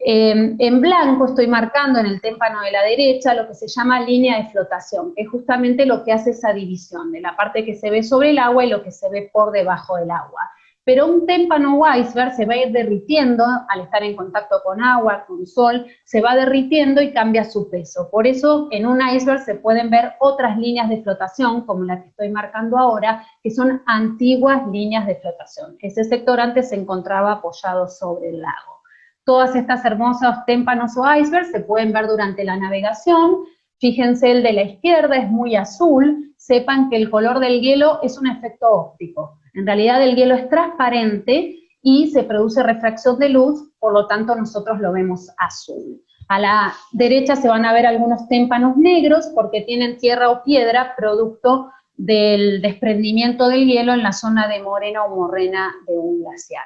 En blanco estoy marcando en el témpano de la derecha lo que se llama línea de flotación, que es justamente lo que hace esa división de la parte que se ve sobre el agua y lo que se ve por debajo del agua. Pero un témpano o iceberg se va a ir derritiendo al estar en contacto con agua, con sol, se va derritiendo y cambia su peso. Por eso en un iceberg se pueden ver otras líneas de flotación, como la que estoy marcando ahora, que son antiguas líneas de flotación. Ese sector antes se encontraba apoyado sobre el lago. Todas estas hermosos témpanos o icebergs se pueden ver durante la navegación. Fíjense, el de la izquierda es muy azul. Sepan que el color del hielo es un efecto óptico. En realidad el hielo es transparente y se produce refracción de luz, por lo tanto nosotros lo vemos azul. A la derecha se van a ver algunos témpanos negros porque tienen tierra o piedra producto del desprendimiento del hielo en la zona de morena o morrena de un glaciar.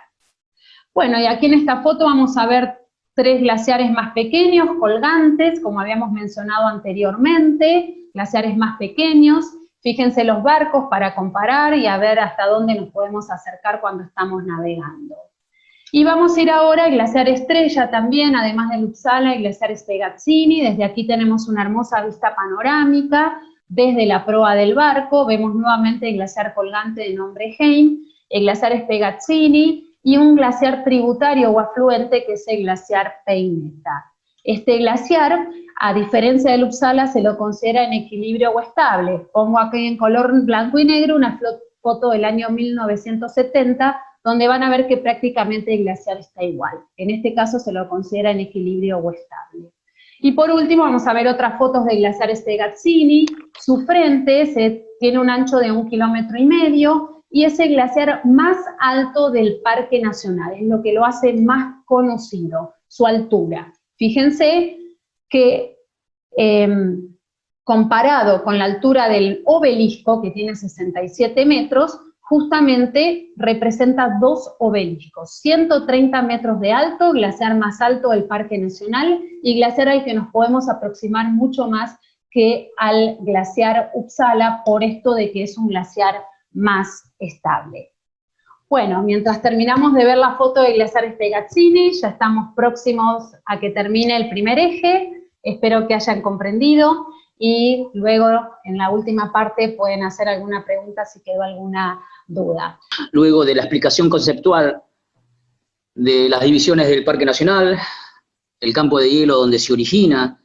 Bueno, y aquí en esta foto vamos a ver 3 glaciares más pequeños, colgantes, como habíamos mencionado anteriormente, glaciares más pequeños. Fíjense los barcos para comparar y a ver hasta dónde nos podemos acercar cuando estamos navegando. Y vamos a ir ahora al glaciar Estrella también, además del Uppsala, el glaciar Spegazzini. Desde aquí tenemos una hermosa vista panorámica, desde la proa del barco, vemos nuevamente el glaciar colgante de nombre Heim, el glaciar Spegazzini, y un glaciar tributario o afluente que es el glaciar Peineta. Este glaciar, a diferencia del Uppsala, se lo considera en equilibrio o estable. Pongo aquí en color blanco y negro una foto del año 1970, donde van a ver que prácticamente el glaciar está igual. En este caso se lo considera en equilibrio o estable. Y por último vamos a ver otras fotos del glaciar Spegazzini. Su frente tiene un ancho de 1,5 kilómetros, y es el glaciar más alto del Parque Nacional, es lo que lo hace más conocido, su altura. Fíjense que comparado con la altura del obelisco, que tiene 67 metros, justamente representa 2 obeliscos, 130 metros de alto, glaciar más alto del Parque Nacional, y glaciar al que nos podemos aproximar mucho más que al glaciar Uppsala, por esto de que es un glaciar más estable. Bueno, mientras terminamos de ver la foto del glaciar Spegazzini, ya estamos próximos a que termine el primer eje, espero que hayan comprendido, y luego en la última parte pueden hacer alguna pregunta si quedó alguna duda. Luego de la explicación conceptual de las divisiones del Parque Nacional, el campo de hielo donde se origina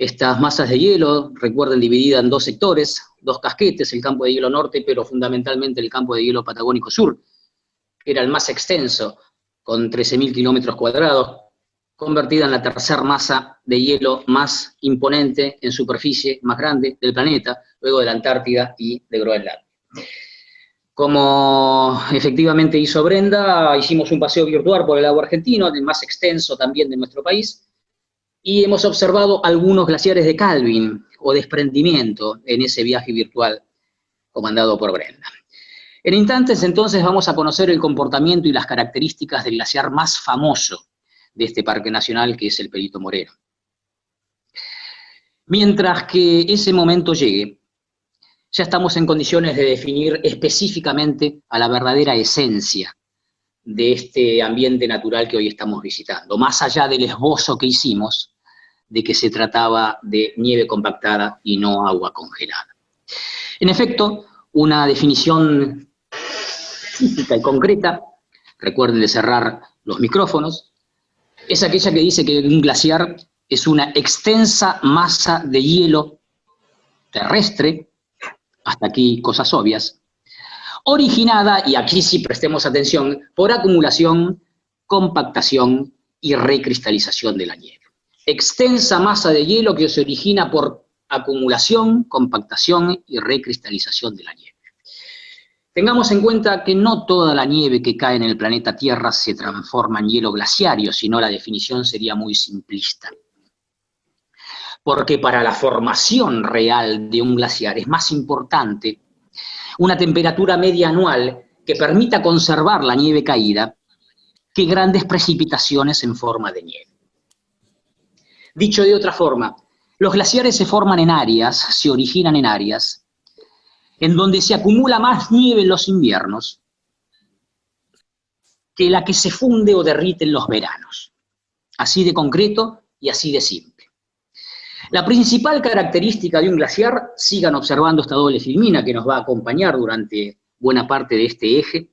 Estas masas de hielo, recuerden, divididas en dos sectores, dos casquetes, el campo de hielo norte, pero fundamentalmente el campo de hielo patagónico sur, que era el más extenso, con 13.000 kilómetros cuadrados, convertida en la tercera masa de hielo más imponente en superficie, más grande del planeta, luego de la Antártida y de Groenlandia. Como efectivamente hizo Brenda, hicimos un paseo virtual por el lago argentino, el más extenso también de nuestro país, y hemos observado algunos glaciares de Calvin o desprendimiento en ese viaje virtual comandado por Brenda. En instantes, entonces, vamos a conocer el comportamiento y las características del glaciar más famoso de este parque nacional, que es el Perito Moreno. Mientras que ese momento llegue, ya estamos en condiciones de definir específicamente a la verdadera esencia de este ambiente natural que hoy estamos visitando, más allá del esbozo que hicimos de que se trataba de nieve compactada y no agua congelada. En efecto, una definición física y concreta, recuerden de cerrar los micrófonos, es aquella que dice que un glaciar es una extensa masa de hielo terrestre, hasta aquí cosas obvias, originada, y aquí sí prestemos atención, por acumulación, compactación y recristalización de la nieve. Extensa masa de hielo que se origina por acumulación, compactación y recristalización de la nieve. Tengamos en cuenta que no toda la nieve que cae en el planeta Tierra se transforma en hielo glaciario, sino la definición sería muy simplista. Porque para la formación real de un glaciar es más importante una temperatura media anual que permita conservar la nieve caída que grandes precipitaciones en forma de nieve. Dicho de otra forma, los glaciares se forman en áreas, se originan en áreas, en donde se acumula más nieve en los inviernos que la que se funde o derrite en los veranos. Así de concreto y así de simple. La principal característica de un glaciar, sigan observando esta doble filmina que nos va a acompañar durante buena parte de este eje,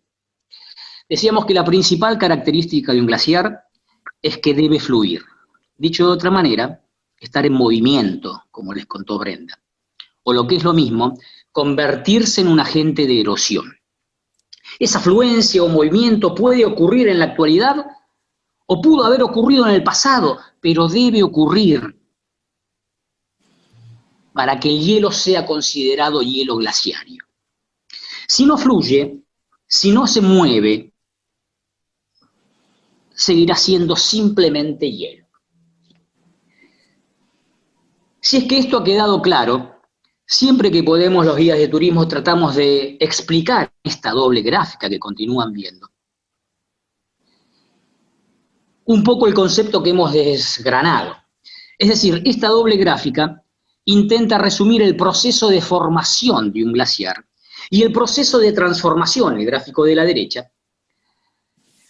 decíamos que la principal característica de un glaciar es que debe fluir. Dicho de otra manera, estar en movimiento, como les contó Brenda. O lo que es lo mismo, convertirse en un agente de erosión. Esa fluencia o movimiento puede ocurrir en la actualidad o pudo haber ocurrido en el pasado, pero debe ocurrir para que el hielo sea considerado hielo glaciario. Si no fluye, si no se mueve, seguirá siendo simplemente hielo. Si es que esto ha quedado claro, siempre que podemos los guías de turismo tratamos de explicar esta doble gráfica que continúan viendo. Un poco el concepto que hemos desgranado. Es decir, esta doble gráfica intenta resumir el proceso de formación de un glaciar y el proceso de transformación, el gráfico de la derecha,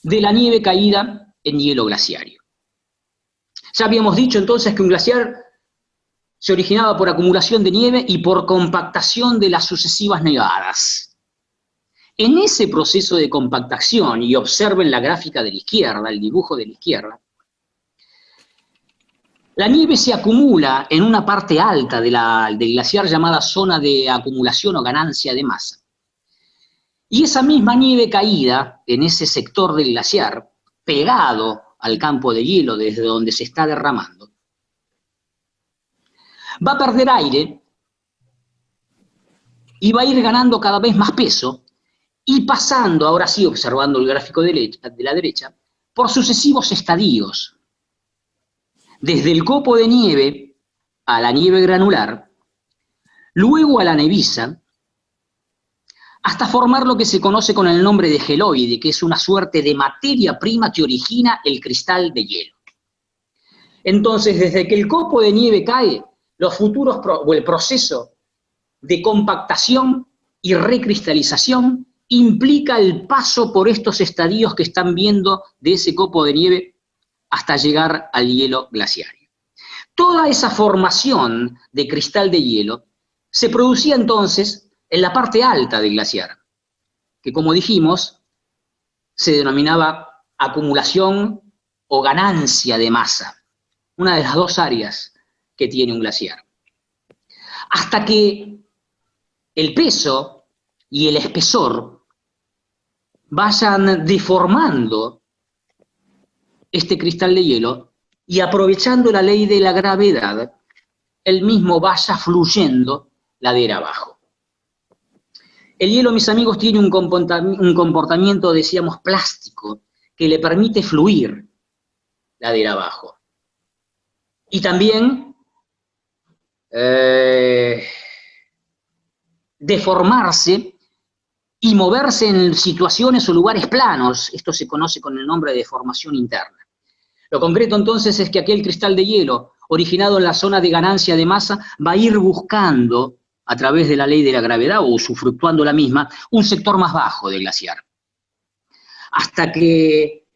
de la nieve caída en hielo glaciario. Ya habíamos dicho entonces que un glaciar se originaba por acumulación de nieve y por compactación de las sucesivas nevadas. En ese proceso de compactación, y observen la gráfica de la izquierda, el dibujo de la izquierda, la nieve se acumula en una parte alta del glaciar llamada zona de acumulación o ganancia de masa. Y esa misma nieve caída en ese sector del glaciar, pegado al campo de hielo desde donde se está derramando, va a perder aire y va a ir ganando cada vez más peso y pasando, ahora sí observando el gráfico de la derecha, por sucesivos estadios. Desde el copo de nieve a la nieve granular, luego a la neviza, hasta formar lo que se conoce con el nombre de geloide, que es una suerte de materia prima que origina el cristal de hielo. Entonces, desde que el copo de nieve cae, el proceso de compactación y recristalización implica el paso por estos estadios que están viendo de ese copo de nieve hasta llegar al hielo glaciario. Toda esa formación de cristal de hielo se producía entonces en la parte alta del glaciar, que como dijimos, se denominaba acumulación o ganancia de masa, una de las dos áreas que tiene un glaciar. Hasta que el peso y el espesor vayan deformando este cristal de hielo y aprovechando la ley de la gravedad, el mismo vaya fluyendo ladera abajo. El hielo, mis amigos, tiene un comportamiento, decíamos, plástico, que le permite fluir ladera abajo. Y también deformarse y moverse en situaciones o lugares planos. Esto se conoce con el nombre de deformación interna. Lo concreto entonces es que aquel cristal de hielo, originado en la zona de ganancia de masa, va a ir buscando, a través de la ley de la gravedad o usufructuando la misma, un sector más bajo del glaciar. Hasta que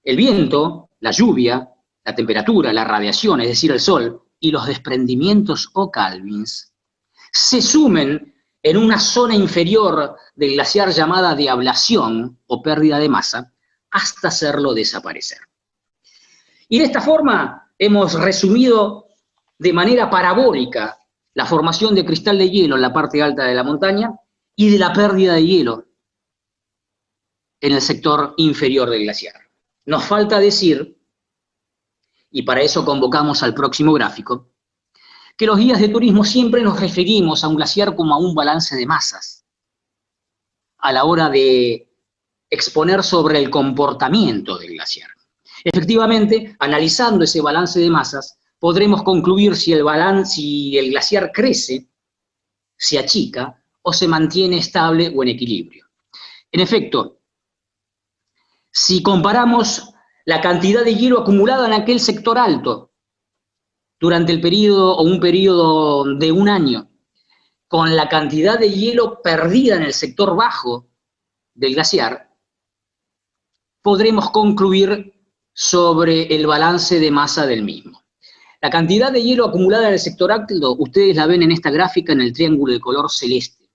el viento, la lluvia, la temperatura, la radiación, es decir, el sol, y los desprendimientos o calvins, se sumen en una zona inferior del glaciar llamada de ablación o pérdida de masa, hasta hacerlo desaparecer. Y de esta forma hemos resumido de manera parabólica la formación de cristal de hielo en la parte alta de la montaña y de la pérdida de hielo en el sector inferior del glaciar. Nos falta decir, y para eso convocamos al próximo gráfico, que los guías de turismo siempre nos referimos a un glaciar como a un balance de masas, a la hora de exponer sobre el comportamiento del glaciar. Efectivamente, analizando ese balance de masas, podremos concluir si el glaciar crece, se achica o se mantiene estable o en equilibrio. En efecto, si comparamos la cantidad de hielo acumulada en aquel sector alto durante el periodo o un periodo de un año, con la cantidad de hielo perdida en el sector bajo del glaciar, podremos concluir sobre el balance de masa del mismo. La cantidad de hielo acumulada en el sector alto, ustedes la ven en esta gráfica en el triángulo de color celeste.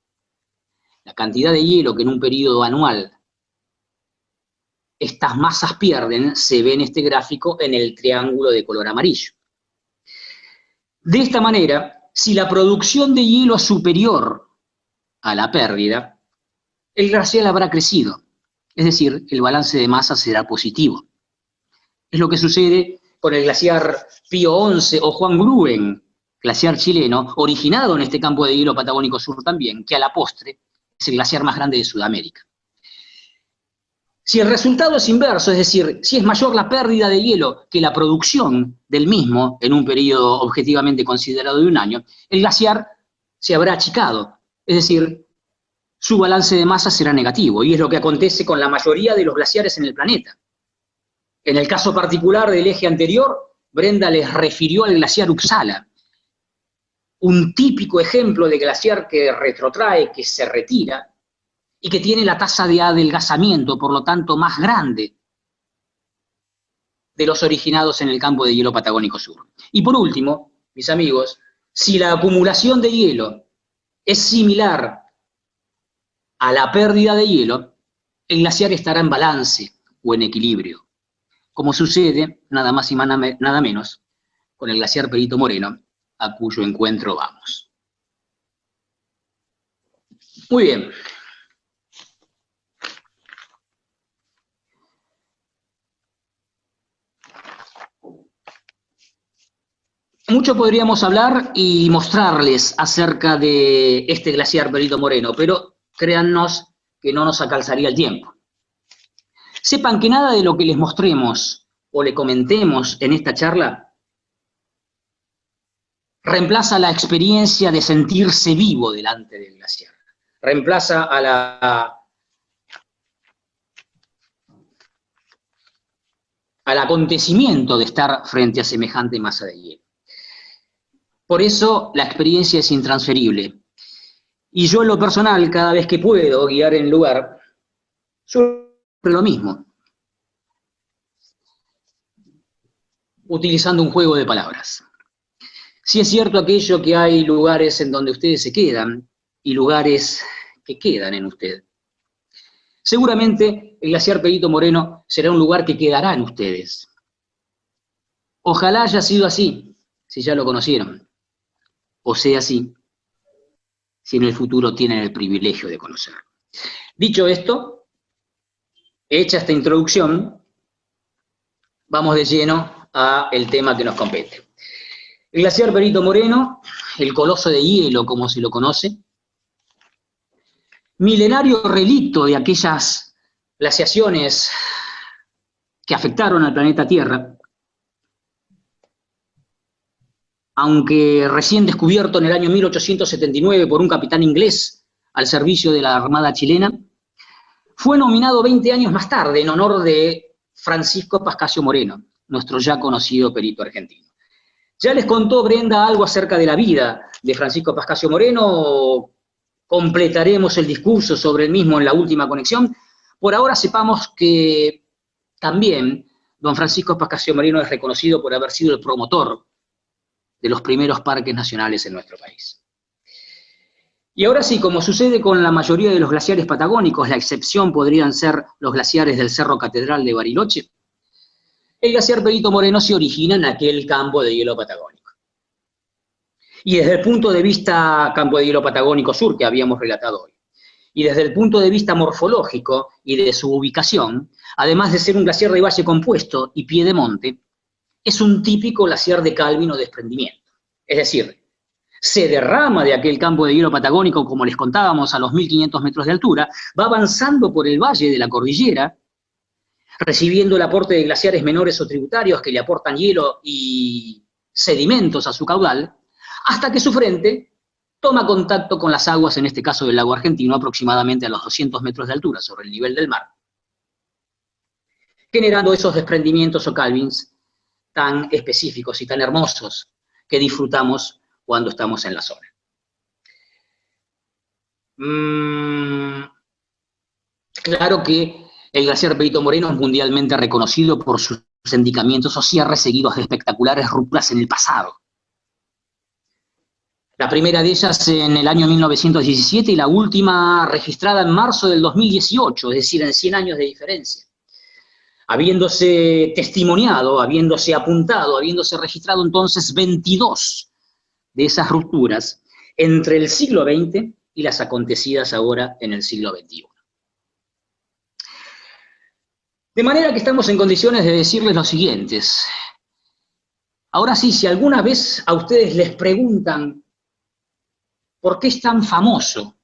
La cantidad de hielo que en un periodo anual estas masas pierden, se ve en este gráfico en el triángulo de color amarillo. De esta manera, si la producción de hielo es superior a la pérdida, el glaciar habrá crecido, es decir, el balance de masa será positivo. Es lo que sucede con el glaciar Pío XI o Juan Gruen, glaciar chileno, originado en este campo de hielo patagónico sur también, que a la postre es el glaciar más grande de Sudamérica. Si el resultado es inverso, es decir, si es mayor la pérdida de hielo que la producción del mismo en un periodo objetivamente considerado de un año, el glaciar se habrá achicado, es decir, su balance de masa será negativo, y es lo que acontece con la mayoría de los glaciares en el planeta. En el caso particular del eje anterior, Brenda les refirió al glaciar Uppsala, un típico ejemplo de glaciar que retrotrae, que se retira, y que tiene la tasa de adelgazamiento, por lo tanto, más grande de los originados en el campo de hielo patagónico sur. Y por último, mis amigos, si la acumulación de hielo es similar a la pérdida de hielo, el glaciar estará en balance o en equilibrio, como sucede, nada más y nada menos, con el glaciar Perito Moreno, a cuyo encuentro vamos. Muy bien. Mucho podríamos hablar y mostrarles acerca de este glaciar Perito Moreno, pero créannos que no nos alcanzaría el tiempo. Sepan que nada de lo que les mostremos o le comentemos en esta charla reemplaza la experiencia de sentirse vivo delante del glaciar. Reemplaza al acontecimiento de estar frente a semejante masa de hielo. Por eso la experiencia es intransferible. Y yo en lo personal, cada vez que puedo guiar en lugar, suelo hacer lo mismo, utilizando un juego de palabras. Sí es cierto aquello que hay lugares en donde ustedes se quedan y lugares que quedan en usted. Seguramente el glaciar Perito Moreno será un lugar que quedará en ustedes. Ojalá haya sido así, si ya lo conocieron, o sea, si en el futuro tienen el privilegio de conocerlo. Dicho esto, hecha esta introducción, vamos de lleno al tema que nos compete. El glaciar Perito Moreno, el coloso de hielo, como se lo conoce, milenario relicto de aquellas glaciaciones que afectaron al planeta Tierra, aunque recién descubierto en el año 1879 por un capitán inglés al servicio de la Armada chilena, fue nominado 20 años más tarde en honor de Francisco Pascasio Moreno, nuestro ya conocido perito argentino. Ya les contó Brenda algo acerca de la vida de Francisco Pascasio Moreno, completaremos el discurso sobre el mismo en la última conexión. Por ahora sepamos que también don Francisco Pascasio Moreno es reconocido por haber sido el promotor de los primeros parques nacionales en nuestro país. Y ahora sí, como sucede con la mayoría de los glaciares patagónicos, la excepción podrían ser los glaciares del Cerro Catedral de Bariloche, el glaciar Perito Moreno se origina en aquel campo de hielo patagónico. Y desde el punto de vista campo de hielo patagónico sur que habíamos relatado hoy, y desde el punto de vista morfológico y de su ubicación, además de ser un glaciar de valle compuesto y pie de monte, es un típico glaciar de calvin o desprendimiento. Es decir, se derrama de aquel campo de hielo patagónico, como les contábamos, a los 1500 metros de altura, va avanzando por el valle de la cordillera, recibiendo el aporte de glaciares menores o tributarios que le aportan hielo y sedimentos a su caudal, hasta que su frente toma contacto con las aguas, en este caso del lago Argentino, aproximadamente a los 200 metros de altura sobre el nivel del mar, generando esos desprendimientos o calvins tan específicos y tan hermosos que disfrutamos cuando estamos en la zona. Claro que el glaciar Perito Moreno es mundialmente reconocido por sus encendicamientos o cierres seguidos de espectaculares rupturas en el pasado. La primera de ellas en el año 1917 y la última registrada en marzo del 2018, es decir, en 100 años de diferencia. Habiéndose testimoniado, habiéndose apuntado, habiéndose registrado entonces 22 de esas rupturas entre el siglo XX y las acontecidas ahora en el siglo XXI. De manera que estamos en condiciones de decirles lo siguientes. Ahora sí, si alguna vez a ustedes les preguntan ¿por qué es tan famoso?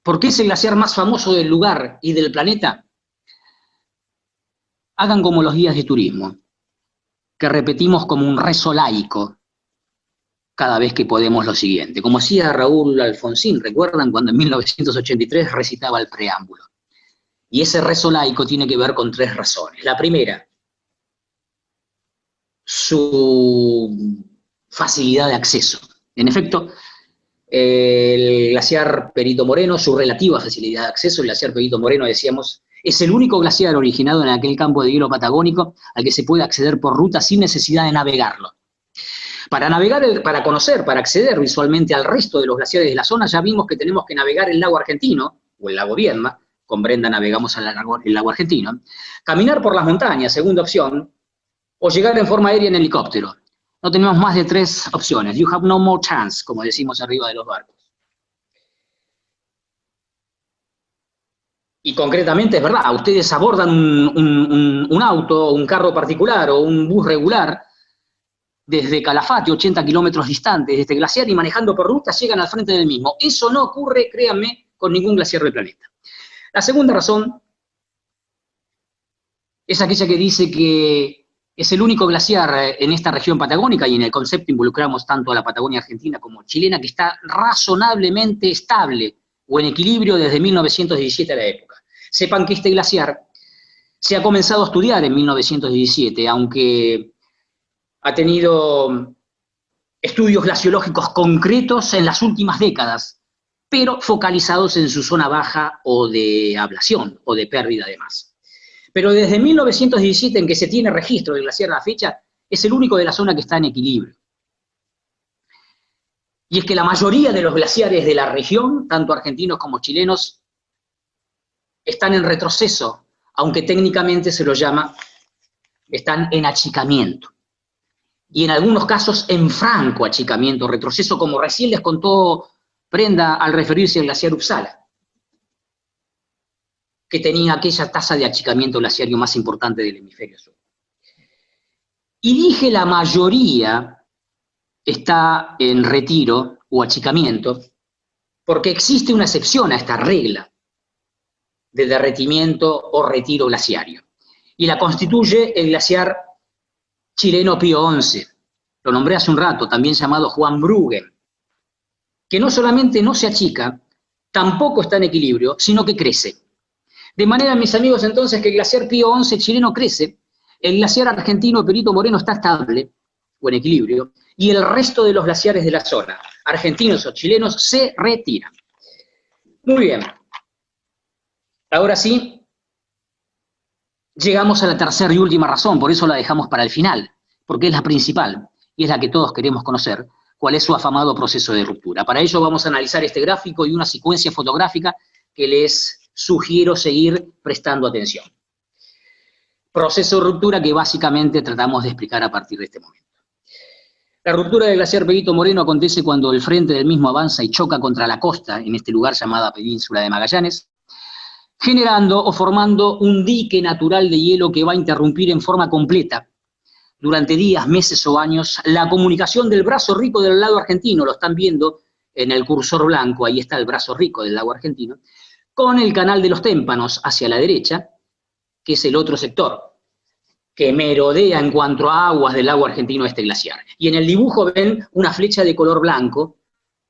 ¿Por qué es el glaciar más famoso del lugar y del planeta? Hagan como los guías de turismo, que repetimos como un rezo laico cada vez que podemos lo siguiente. Como hacía Raúl Alfonsín, ¿recuerdan cuando en 1983 recitaba el preámbulo? Y ese rezo laico tiene que ver con 3 razones. La primera, su facilidad de acceso. En efecto, el glaciar Perito Moreno, su relativa facilidad de acceso, el glaciar Perito Moreno, decíamos, es el único glaciar originado en aquel campo de hielo patagónico al que se puede acceder por ruta sin necesidad de navegarlo. Para navegar, para conocer, para acceder visualmente al resto de los glaciares de la zona, ya vimos que tenemos que navegar el lago Argentino, o el lago Viedma, con Brenda navegamos el lago Argentino, caminar por las montañas, segunda opción, o llegar en forma aérea en helicóptero. No tenemos más de 3 opciones. You have no more chance, como decimos arriba de los barcos. Y concretamente es verdad, ustedes abordan un auto, un carro particular o un bus regular desde Calafate, 80 kilómetros distantes de este glaciar, y manejando por ruta llegan al frente del mismo. Eso no ocurre, créanme, con ningún glaciar del planeta. La segunda razón es aquella que dice que es el único glaciar en esta región patagónica, y en el concepto involucramos tanto a la Patagonia argentina como chilena, que está razonablemente estable o en equilibrio desde 1917 a la época. Sepan que este glaciar se ha comenzado a estudiar en 1917, aunque ha tenido estudios glaciológicos concretos en las últimas décadas, pero focalizados en su zona baja o de ablación o de pérdida de masa. Pero desde 1917, en que se tiene registro del glaciar a la fecha, es el único de la zona que está en equilibrio. Y es que la mayoría de los glaciares de la región, tanto argentinos como chilenos, están en retroceso, aunque técnicamente se los llama, están en achicamiento. y en algunos casos en franco achicamiento, retroceso, como recién les contó Brenda al referirse al glaciar Uppsala, que tenía aquella tasa de achicamiento glaciario más importante del hemisferio sur. Y dije la mayoría está en retiro o achicamiento, porque existe una excepción a esta regla de derretimiento o retiro glaciario, y la constituye el glaciar chileno Pío XI, lo nombré hace un rato, también llamado Juan Bruggen, que no solamente no se achica, tampoco está en equilibrio, sino que crece. De manera, mis amigos, entonces, que el glaciar Pío XI chileno crece, el glaciar argentino Perito Moreno está estable, o en equilibrio, y el resto de los glaciares de la zona, argentinos o chilenos, se retiran. Muy bien. Ahora sí, llegamos a la tercera y última razón, por eso la dejamos para el final, porque es la principal, y es la que todos queremos conocer, cuál es su afamado proceso de ruptura. Para ello vamos a analizar este gráfico y una secuencia fotográfica que les sugiero seguir prestando atención. Proceso de ruptura que básicamente tratamos de explicar a partir de este momento. La ruptura del glaciar Perito Moreno acontece cuando el frente del mismo avanza y choca contra la costa, en este lugar llamada Península de Magallanes, generando o formando un dique natural de hielo que va a interrumpir en forma completa, durante días, meses o años, la comunicación del brazo rico del lado argentino, lo están viendo en el cursor blanco, ahí está el brazo rico del lago argentino, con el canal de los témpanos hacia la derecha, que es el otro sector que merodea en cuanto a aguas del lago argentino este glaciar. Y en el dibujo ven una flecha de color blanco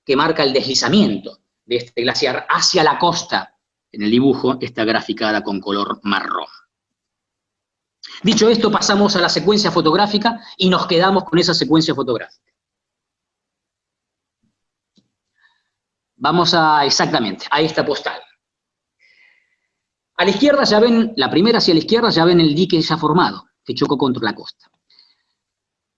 que marca el deslizamiento de este glaciar hacia la costa. En el dibujo está graficada con color marrón. Dicho esto, pasamos a la secuencia fotográfica y nos quedamos con esa secuencia fotográfica. Vamos exactamente a esta postal. A la izquierda ya ven, la primera hacia la izquierda ya ven el dique ya formado, que chocó contra la costa.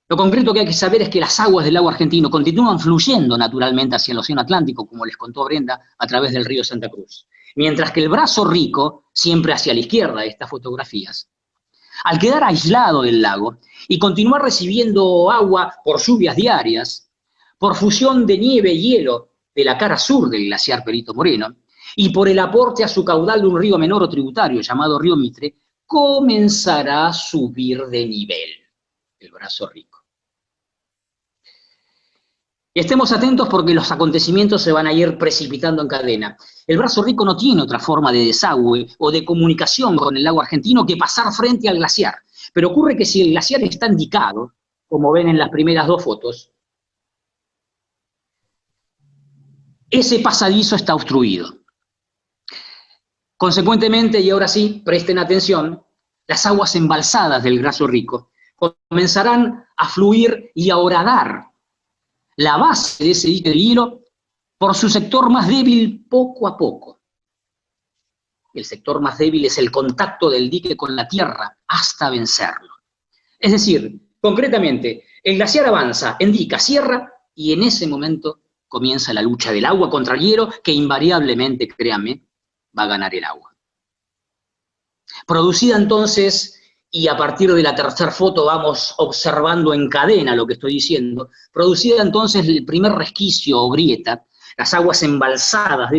Lo concreto que hay que saber es que las aguas del lago argentino continúan fluyendo naturalmente hacia el océano Atlántico, como les contó Brenda, a través del río Santa Cruz. Mientras que el brazo rico, siempre hacia la izquierda de estas fotografías, al quedar aislado del lago y continuar recibiendo agua por lluvias diarias, por fusión de nieve y hielo de la cara sur del glaciar Perito Moreno, y por el aporte a su caudal de un río menor o tributario llamado río Mitre, comenzará a subir de nivel el brazo rico. Y estemos atentos porque los acontecimientos se van a ir precipitando en cadena. El brazo rico no tiene otra forma de desagüe o de comunicación con el lago argentino que pasar frente al glaciar. Pero ocurre que si el glaciar está indicado, como ven en las primeras dos fotos, ese pasadizo está obstruido. Consecuentemente, y ahora sí, presten atención, las aguas embalsadas del brazo rico comenzarán a fluir y a horadar la base de ese dique de hielo por su sector más débil poco a poco. El sector más débil es el contacto del dique con la tierra hasta vencerlo. Es decir, concretamente, el glaciar avanza, indica, cierra, y en ese momento comienza la lucha del agua contra el hielo, que invariablemente, créanme, va a ganar el agua. Producida entonces, y a partir de la tercera foto vamos observando en cadena lo que estoy diciendo, producida entonces el primer resquicio o grieta, las aguas embalsadas de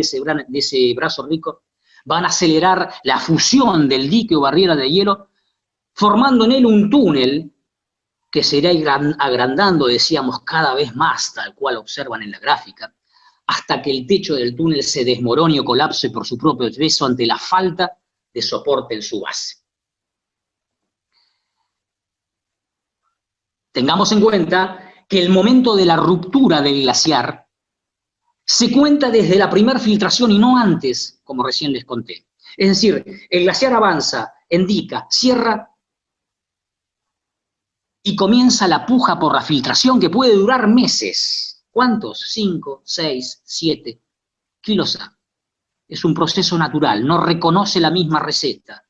ese brazo rico van a acelerar la fusión del dique o barrera de hielo, formando en él un túnel que se irá agrandando, decíamos, cada vez más, tal cual observan en la gráfica, hasta que el techo del túnel se desmorone o colapse por su propio peso ante la falta de soporte en su base. Tengamos en cuenta que el momento de la ruptura del glaciar se cuenta desde la primera filtración y no antes, como recién les conté. Es decir, el glaciar avanza, indica, cierra y comienza la puja por la filtración que puede durar meses. ¿Cuántos? 5, 6, 7, ¿quién lo sabe? Es un proceso natural, no reconoce la misma receta.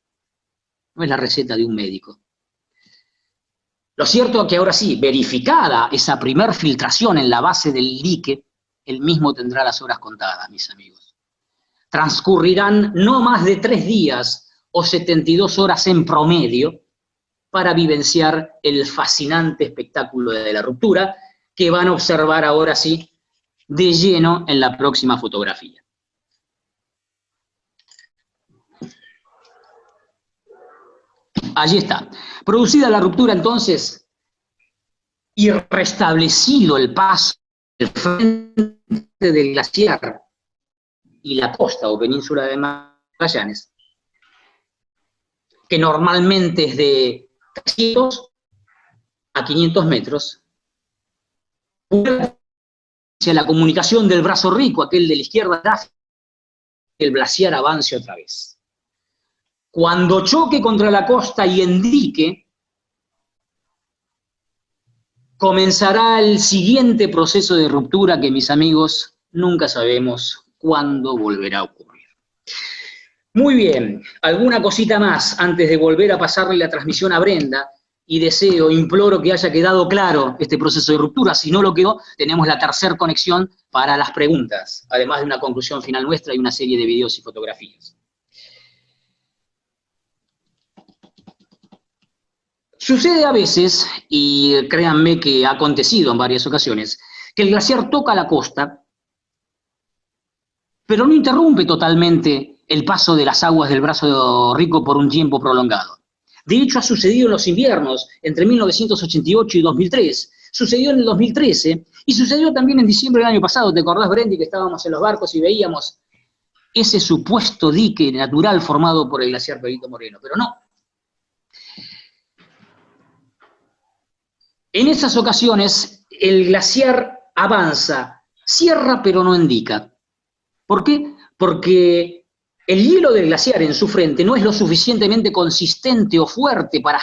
No es la receta de un médico. Lo cierto es que ahora sí, verificada esa primer filtración en la base del dique, él mismo tendrá las horas contadas, mis amigos. Transcurrirán no más de 3 días o 72 horas en promedio para vivenciar el fascinante espectáculo de la ruptura que van a observar ahora sí de lleno en la próxima fotografía. Allí está. Producida la ruptura entonces y restablecido el paso del frente del glaciar y la costa o península de Magallanes, que normalmente es de 300 a 500 metros, hacia la comunicación del brazo rico, aquel de la izquierda, el glaciar avance otra vez. Cuando choque contra la costa y en dique, comenzará el siguiente proceso de ruptura que, mis amigos, nunca sabemos cuándo volverá a ocurrir. Muy bien, alguna cosita más antes de volver a pasarle la transmisión a Brenda, y deseo, imploro que haya quedado claro este proceso de ruptura. Si no lo quedó, tenemos la tercera conexión para las preguntas, además de una conclusión final nuestra y una serie de videos y fotografías. Sucede a veces, y créanme que ha acontecido en varias ocasiones, que el glaciar toca la costa, pero no interrumpe totalmente el paso de las aguas del brazo rico por un tiempo prolongado. De hecho, ha sucedido en los inviernos, entre 1988 y 2003, sucedió en el 2013, y sucedió también en diciembre del año pasado. ¿Te acordás, Brendi, que estábamos en los barcos y veíamos ese supuesto dique natural formado por el glaciar Perito Moreno? Pero no. En esas ocasiones, el glaciar avanza, cierra pero no indica. ¿Por qué? Porque el hielo del glaciar en su frente no es lo suficientemente consistente o fuerte para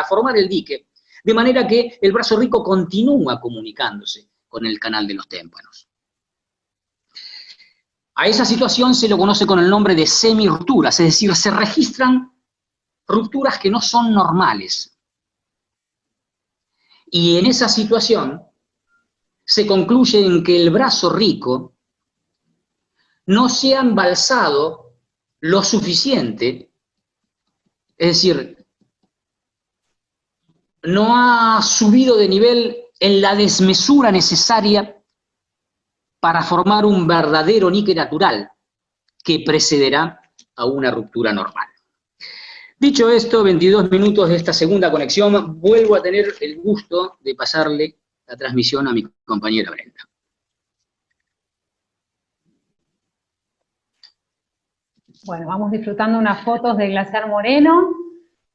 formar el dique, de manera que el brazo rico continúa comunicándose con el canal de los témpanos. A esa situación se lo conoce con el nombre de semirrupturas, es decir, se registran rupturas que no son normales. Y en esa situación se concluye en que el brazo rico no se ha embalsado lo suficiente, es decir, no ha subido de nivel en la desmesura necesaria para formar un verdadero dique natural que precederá a una ruptura normal. Dicho esto, 22 minutos de esta segunda conexión, vuelvo a tener el gusto de pasarle la transmisión a mi compañera Brenda. Bueno, vamos disfrutando unas fotos del glaciar Moreno,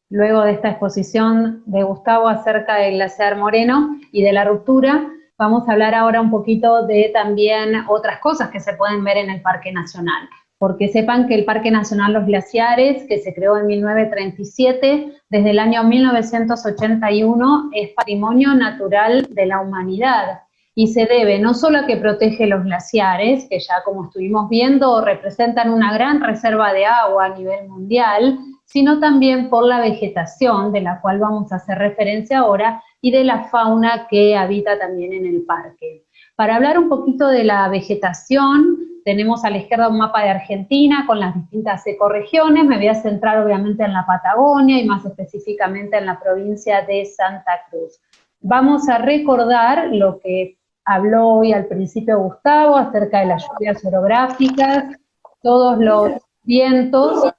luego de esta exposición de Gustavo acerca del glaciar Moreno y de la ruptura. Vamos a hablar ahora un poquito de también otras cosas que se pueden ver en el Parque Nacional, porque sepan que el Parque Nacional Los Glaciares, que se creó en 1937, desde el año 1981 es Patrimonio Natural de la Humanidad. Y se debe no solo a que protege los glaciares, que ya como estuvimos viendo representan una gran reserva de agua a nivel mundial, sino también por la vegetación, de la cual vamos a hacer referencia ahora, y de la fauna que habita también en el parque. Para hablar un poquito de la vegetación, tenemos a la izquierda un mapa de Argentina con las distintas ecorregiones. Me voy a centrar obviamente en la Patagonia y más específicamente en la provincia de Santa Cruz. Vamos a recordar lo que habló hoy al principio Gustavo acerca de las lluvias orográficas, todos los vientos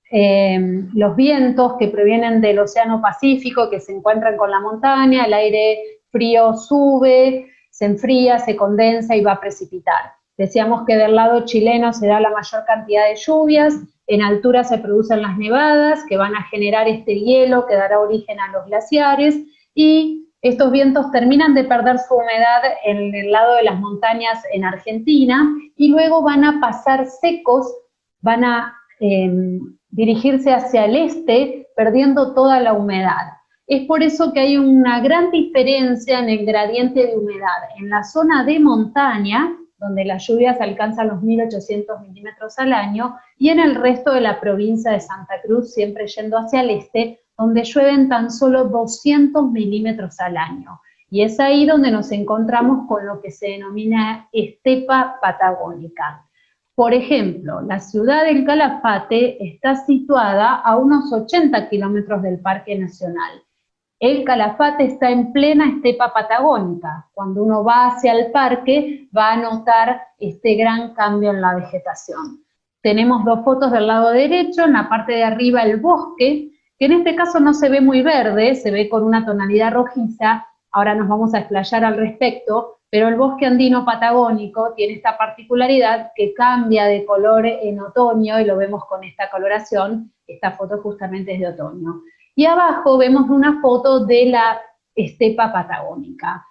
que provienen del Océano Pacífico, que se encuentran con la montaña, el aire frío sube, se enfría, se condensa y va a precipitar. Decíamos que del lado chileno se da la mayor cantidad de lluvias, en altura se producen las nevadas, que van a generar este hielo que dará origen a los glaciares, y estos vientos terminan de perder su humedad en el lado de las montañas en Argentina, y luego van a pasar secos, van a dirigirse hacia el este, perdiendo toda la humedad. Es por eso que hay una gran diferencia en el gradiente de humedad. En la zona de montaña, donde las lluvias alcanzan los 1.800 milímetros al año, y en el resto de la provincia de Santa Cruz, siempre yendo hacia el este, donde llueven tan solo 200 milímetros al año. Y es ahí donde nos encontramos con lo que se denomina estepa patagónica. Por ejemplo, la ciudad del Calafate está situada a unos 80 kilómetros del Parque Nacional. El Calafate está en plena estepa patagónica. Cuando uno va hacia el parque, va a notar este gran cambio en la vegetación. Tenemos dos fotos del lado derecho, en la parte de arriba el bosque, que en este caso no se ve muy verde, se ve con una tonalidad rojiza, ahora nos vamos a explayar al respecto, pero el bosque andino patagónico tiene esta particularidad que cambia de color en otoño, y lo vemos con esta coloración. Esta foto justamente es de otoño. Y abajo vemos una foto de la estepa patagónica.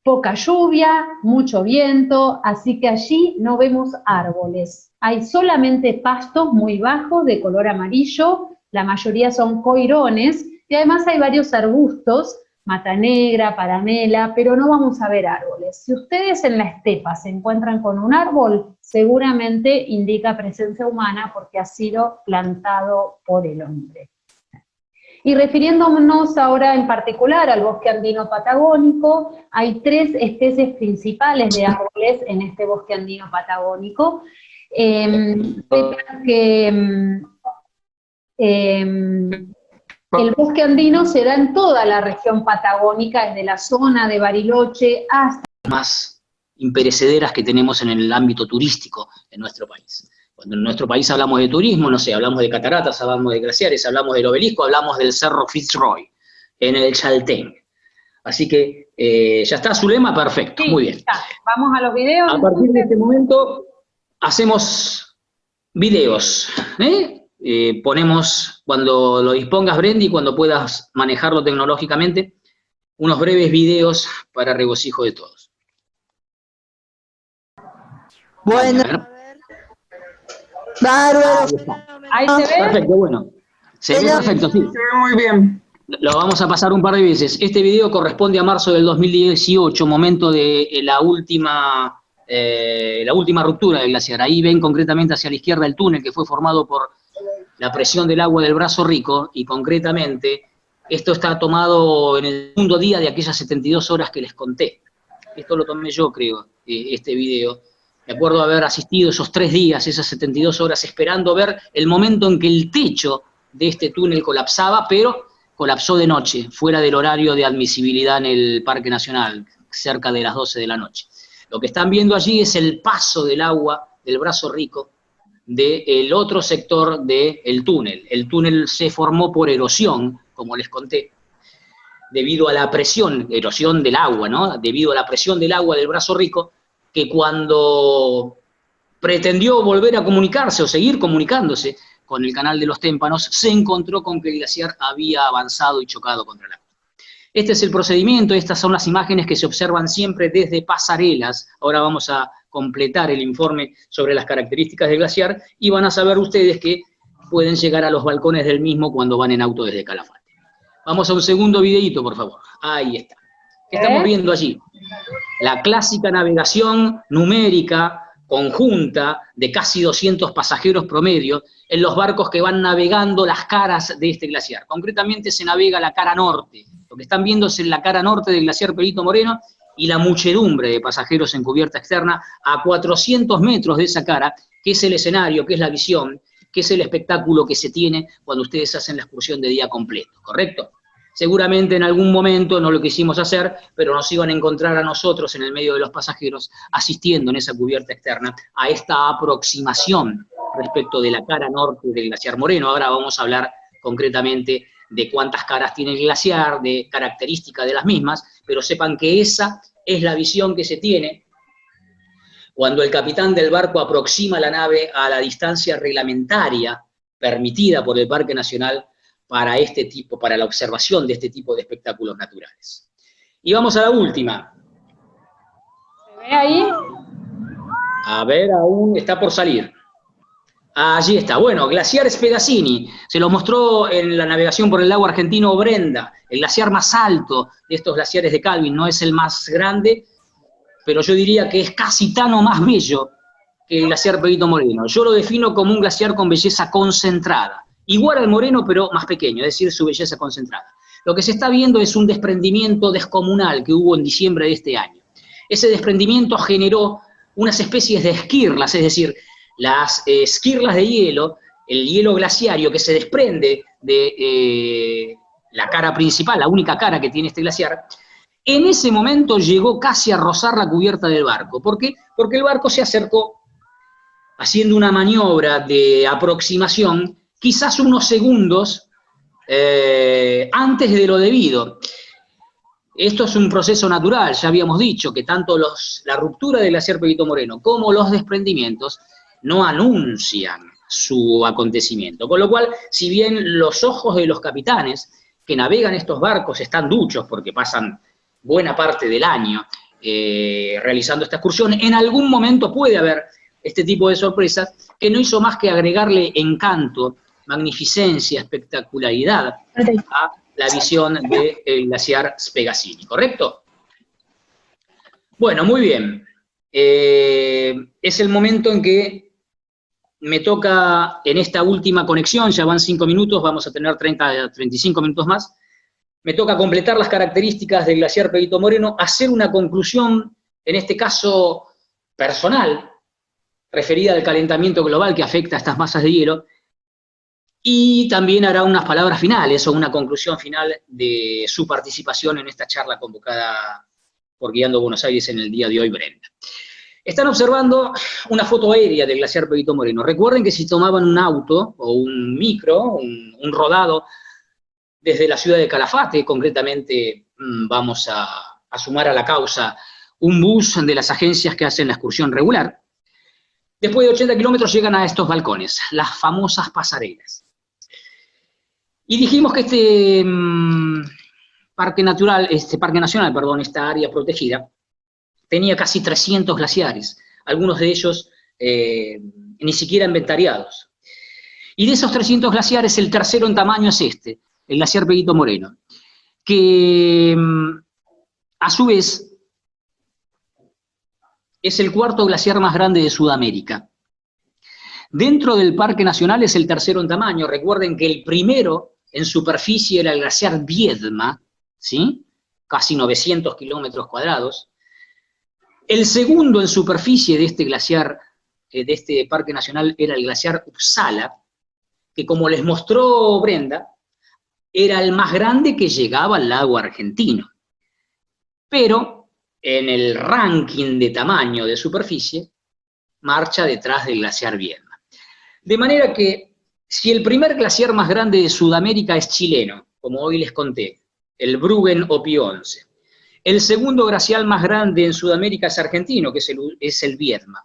Poca lluvia, mucho viento, así que allí no vemos árboles. Hay solamente pastos muy bajos de color amarillo, la mayoría son coirones, y además hay varios arbustos, mata negra, paramela, pero no vamos a ver árboles. Si ustedes en la estepa se encuentran con un árbol, seguramente indica presencia humana porque ha sido plantado por el hombre. Y refiriéndonos ahora en particular al bosque andino patagónico, hay 3 especies principales de árboles en este bosque andino patagónico. Sepan que el bosque andino se da en toda la región patagónica, desde la zona de Bariloche hasta... Más imperecederas que tenemos en el ámbito turístico en nuestro país. Cuando en nuestro país hablamos de turismo, no sé, hablamos de cataratas, hablamos de glaciares, hablamos del obelisco, hablamos del Cerro Fitzroy, en el Chaltén. Así que ya está, Zulema, perfecto, sí, muy bien. Ya. Vamos a los videos. A partir de este momento hacemos videos, ponemos, cuando lo dispongas, Brendy, cuando puedas manejarlo tecnológicamente, unos breves videos para regocijo de todos. Bueno, bárbaro. Ahí se ve. Perfecto, bueno. Se ve perfecto, sí. Se ve muy bien. Lo vamos a pasar un par de veces. Este video corresponde a marzo del 2018, momento de la última ruptura del glaciar. Ahí ven concretamente hacia la izquierda el túnel que fue formado por la presión del agua del Brazo Rico, y concretamente esto está tomado en el segundo día de aquellas 72 horas que les conté. Esto lo tomé yo, creo, este video. Me acuerdo haber asistido esos 3 días, esas 72 horas, esperando ver el momento en que el techo de este túnel colapsaba, pero colapsó de noche, fuera del horario de admisibilidad en el Parque Nacional, cerca de las 12 de la noche. Lo que están viendo allí es el paso del agua del Brazo Rico del otro sector del túnel. El túnel se formó por erosión, como les conté, debido a la presión, erosión del agua, ¿no? Debido a la presión del agua del Brazo Rico, que cuando pretendió volver a comunicarse o seguir comunicándose con el canal de los Témpanos, se encontró con que el glaciar había avanzado y chocado contra el agua. Este es el procedimiento, estas son las imágenes que se observan siempre desde pasarelas. Ahora vamos a completar el informe sobre las características del glaciar y van a saber ustedes que pueden llegar a los balcones del mismo cuando van en auto desde Calafate. Vamos a un segundo videíto, por favor. Ahí está. ¿Qué estamos viendo allí? La clásica navegación numérica, conjunta, de casi 200 pasajeros promedio, en los barcos que van navegando las caras de este glaciar. Concretamente se navega la cara norte. Lo que están viendo es la cara norte del glaciar Perito Moreno y la muchedumbre de pasajeros en cubierta externa a 400 metros de esa cara, que es el escenario, que es la visión, que es el espectáculo que se tiene cuando ustedes hacen la excursión de día completo, ¿correcto? Seguramente en algún momento no lo quisimos hacer, pero nos iban a encontrar a nosotros en el medio de los pasajeros asistiendo en esa cubierta externa a esta aproximación respecto de la cara norte del glaciar Moreno. Ahora vamos a hablar concretamente de cuántas caras tiene el glaciar, de características de las mismas, pero sepan que esa es la visión que se tiene cuando el capitán del barco aproxima la nave a la distancia reglamentaria permitida por el Parque Nacional para la observación de este tipo de espectáculos naturales. Y vamos a la última. ¿Se ve ahí? A ver, aún está por salir. Allí está. Bueno, glaciar Spegazzini. Se lo mostró en la navegación por el lago argentino Brenda. El glaciar más alto de estos glaciares de Calvin. No es el más grande, pero yo diría que es casi tan o más bello que el glaciar Perito Moreno. Yo lo defino como un glaciar con belleza concentrada. Igual al Moreno, pero más pequeño, es decir, su belleza concentrada. Lo que se está viendo es un desprendimiento descomunal que hubo en diciembre de este año. Ese desprendimiento generó unas especies de esquirlas, es decir, las esquirlas de hielo, el hielo glaciario que se desprende de la cara principal, la única cara que tiene este glaciar, en ese momento llegó casi a rozar la cubierta del barco. ¿Por qué? Porque el barco se acercó haciendo una maniobra de aproximación, quizás unos segundos antes de lo debido. Esto es un proceso natural, ya habíamos dicho que tanto la ruptura del glaciar Perito Moreno como los desprendimientos no anuncian su acontecimiento. Con lo cual, si bien los ojos de los capitanes que navegan estos barcos están duchos porque pasan buena parte del año realizando esta excursión, en algún momento puede haber este tipo de sorpresas que no hizo más que agregarle encanto, magnificencia, espectacularidad a la visión del glaciar Spegazzini, ¿correcto? Bueno, muy bien. Es el momento en que me toca, en esta última conexión, ya van 5 minutos, vamos a tener 35 minutos más, me toca completar las características del glaciar Perito Moreno, hacer una conclusión, en este caso personal, referida al calentamiento global que afecta a estas masas de hielo, y también hará unas palabras finales o una conclusión final de su participación en esta charla convocada por Guiando Buenos Aires en el día de hoy, Brenda. Están observando una foto aérea del glaciar Perito Moreno. Recuerden que si tomaban un auto o un micro, un rodado desde la ciudad de Calafate, concretamente vamos a sumar a la causa un bus de las agencias que hacen la excursión regular, después de 80 kilómetros llegan a estos balcones, las famosas pasarelas. Y dijimos que este parque nacional, esta área protegida, tenía casi 300 glaciares, algunos de ellos ni siquiera inventariados. Y de esos 300 glaciares, el tercero en tamaño es este, el glaciar Perito Moreno, que a su vez es el cuarto glaciar más grande de Sudamérica. Dentro del Parque Nacional es el tercero en tamaño. Recuerden que el primero en superficie era el glaciar Viedma, ¿sí? Casi 900 kilómetros cuadrados. El segundo en superficie de este glaciar, de este Parque Nacional, era el glaciar Uppsala, que como les mostró Brenda, era el más grande que llegaba al lago argentino. Pero en el ranking de tamaño de superficie, marcha detrás del glaciar Viedma. De manera que, si el primer glaciar más grande de Sudamérica es chileno, como hoy les conté, el Bruggen-Opie-11, el segundo glaciar más grande en Sudamérica es argentino, que es el Viedma.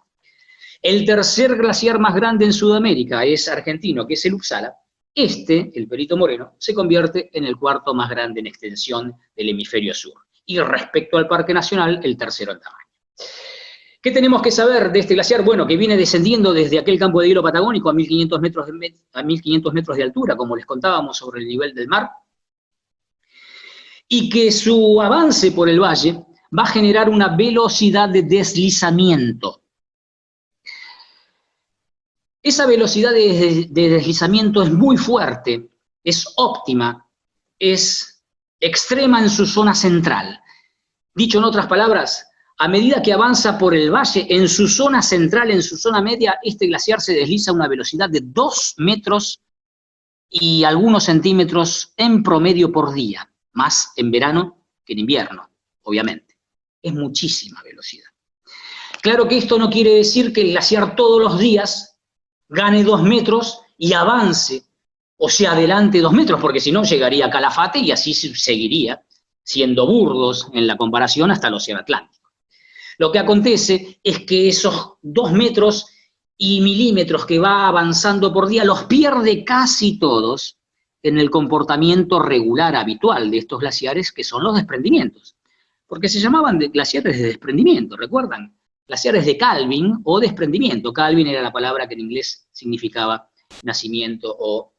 El tercer glaciar más grande en Sudamérica es argentino, que es el Uppsala. Este, el Perito Moreno, se convierte en el cuarto más grande en extensión del hemisferio sur. Y respecto al Parque Nacional, el tercero en tamaño. ¿Qué tenemos que saber de este glaciar? Bueno, que viene descendiendo desde aquel campo de hielo patagónico a 1500 metros de altura, como les contábamos, sobre el nivel del mar, y que su avance por el valle va a generar una velocidad de deslizamiento. Esa velocidad de deslizamiento es muy fuerte, es óptima, es extrema en su zona central. Dicho en otras palabras, a medida que avanza por el valle, en su zona central, en su zona media, este glaciar se desliza a una velocidad de 2 metros y algunos centímetros en promedio por día, más en verano que en invierno, obviamente. Es muchísima velocidad. Claro que esto no quiere decir que el glaciar todos los días gane 2 metros y avance, o se adelante 2 metros, porque si no llegaría a Calafate y así seguiría siendo burdos en la comparación hasta el Océano Atlántico. Lo que acontece es que esos 2 metros y milímetros que va avanzando por día los pierde casi todos en el comportamiento regular habitual de estos glaciares, que son los desprendimientos. Porque se llamaban glaciares de desprendimiento, ¿recuerdan? Glaciares de calving o desprendimiento. Calving era la palabra que en inglés significaba nacimiento o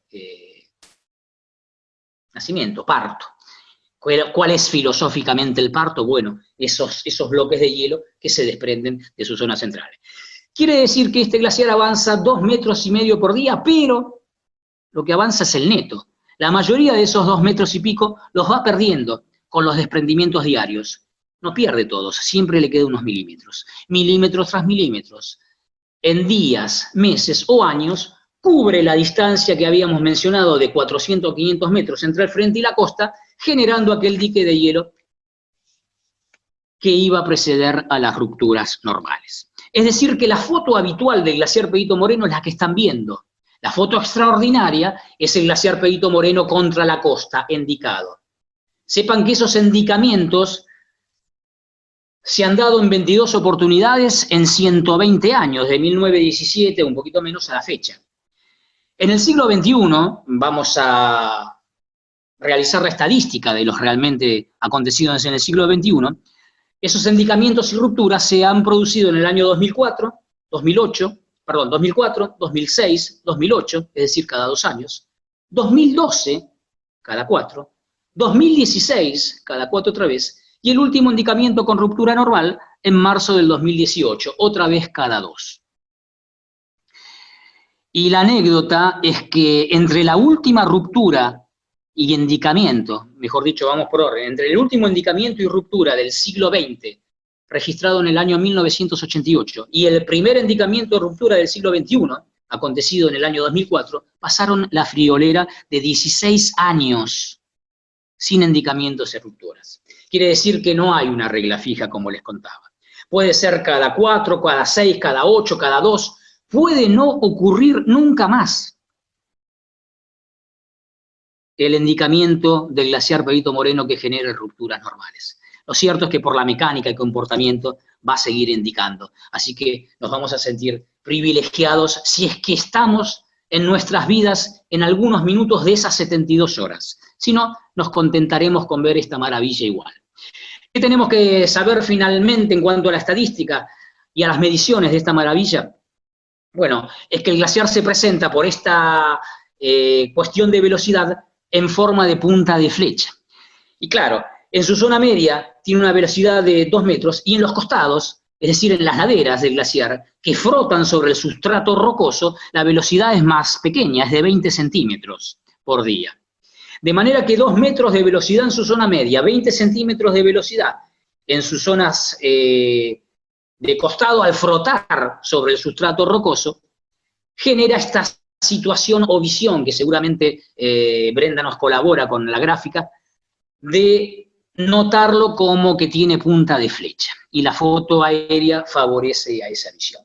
parto. ¿Cuál es filosóficamente el parto? Bueno, esos bloques de hielo que se desprenden de sus zonas centrales. Quiere decir que este glaciar avanza 2,5 metros por día, pero lo que avanza es el neto. La mayoría de esos 2 metros y pico los va perdiendo con los desprendimientos diarios. No pierde todos, siempre le queda unos milímetros. Milímetros tras milímetros. en días, meses o años, cubre la distancia que habíamos mencionado de 400 o 500 metros entre el frente y la costa, generando aquel dique de hielo que iba a preceder a las rupturas normales. Es decir, que la foto habitual del glaciar Perito Moreno es la que están viendo. La foto extraordinaria es el glaciar Perito Moreno contra la costa, endicado. Sepan que esos endicamientos se han dado en 22 oportunidades en 120 años, de 1917, un poquito menos a la fecha. En el siglo XXI, vamos a realizar la estadística de los realmente acontecidos en el siglo XXI, esos endicamientos y rupturas se han producido en el año 2004, 2006, 2008, es decir, cada 2 años, 2012, cada 4, 2016, cada 4 otra vez, y el último endicamiento con ruptura normal en marzo del 2018, otra vez cada 2. Y la anécdota es que entre la última ruptura y endicamiento, mejor dicho, vamos por orden, entre el último endicamiento y ruptura del siglo XX, registrado en el año 1988, y el primer endicamiento de ruptura del siglo XXI, acontecido en el año 2004, pasaron la friolera de 16 años sin endicamientos y rupturas. Quiere decir que no hay una regla fija, como les contaba. Puede ser cada 4, cada 6, cada 8, cada 2, puede no ocurrir nunca más el endicamiento del glaciar Perito Moreno que genere rupturas normales. Lo cierto es que por la mecánica y comportamiento va a seguir indicando. Así que nos vamos a sentir privilegiados si es que estamos en nuestras vidas en algunos minutos de esas 72 horas. Si no, nos contentaremos con ver esta maravilla igual. ¿Qué tenemos que saber finalmente en cuanto a la estadística y a las mediciones de esta maravilla? Bueno, es que el glaciar se presenta por esta cuestión de velocidad en forma de punta de flecha. Y claro, en su zona media tiene una velocidad de 2 metros y en los costados, es decir, en las laderas del glaciar, que frotan sobre el sustrato rocoso, la velocidad es más pequeña, es de 20 centímetros por día. De manera que 2 metros de velocidad en su zona media, 20 centímetros de velocidad en sus zonas de costado al frotar sobre el sustrato rocoso, genera esta situación o visión, que seguramente Brenda nos colabora con la gráfica, de notarlo como que tiene punta de flecha. Y la foto aérea favorece a esa visión.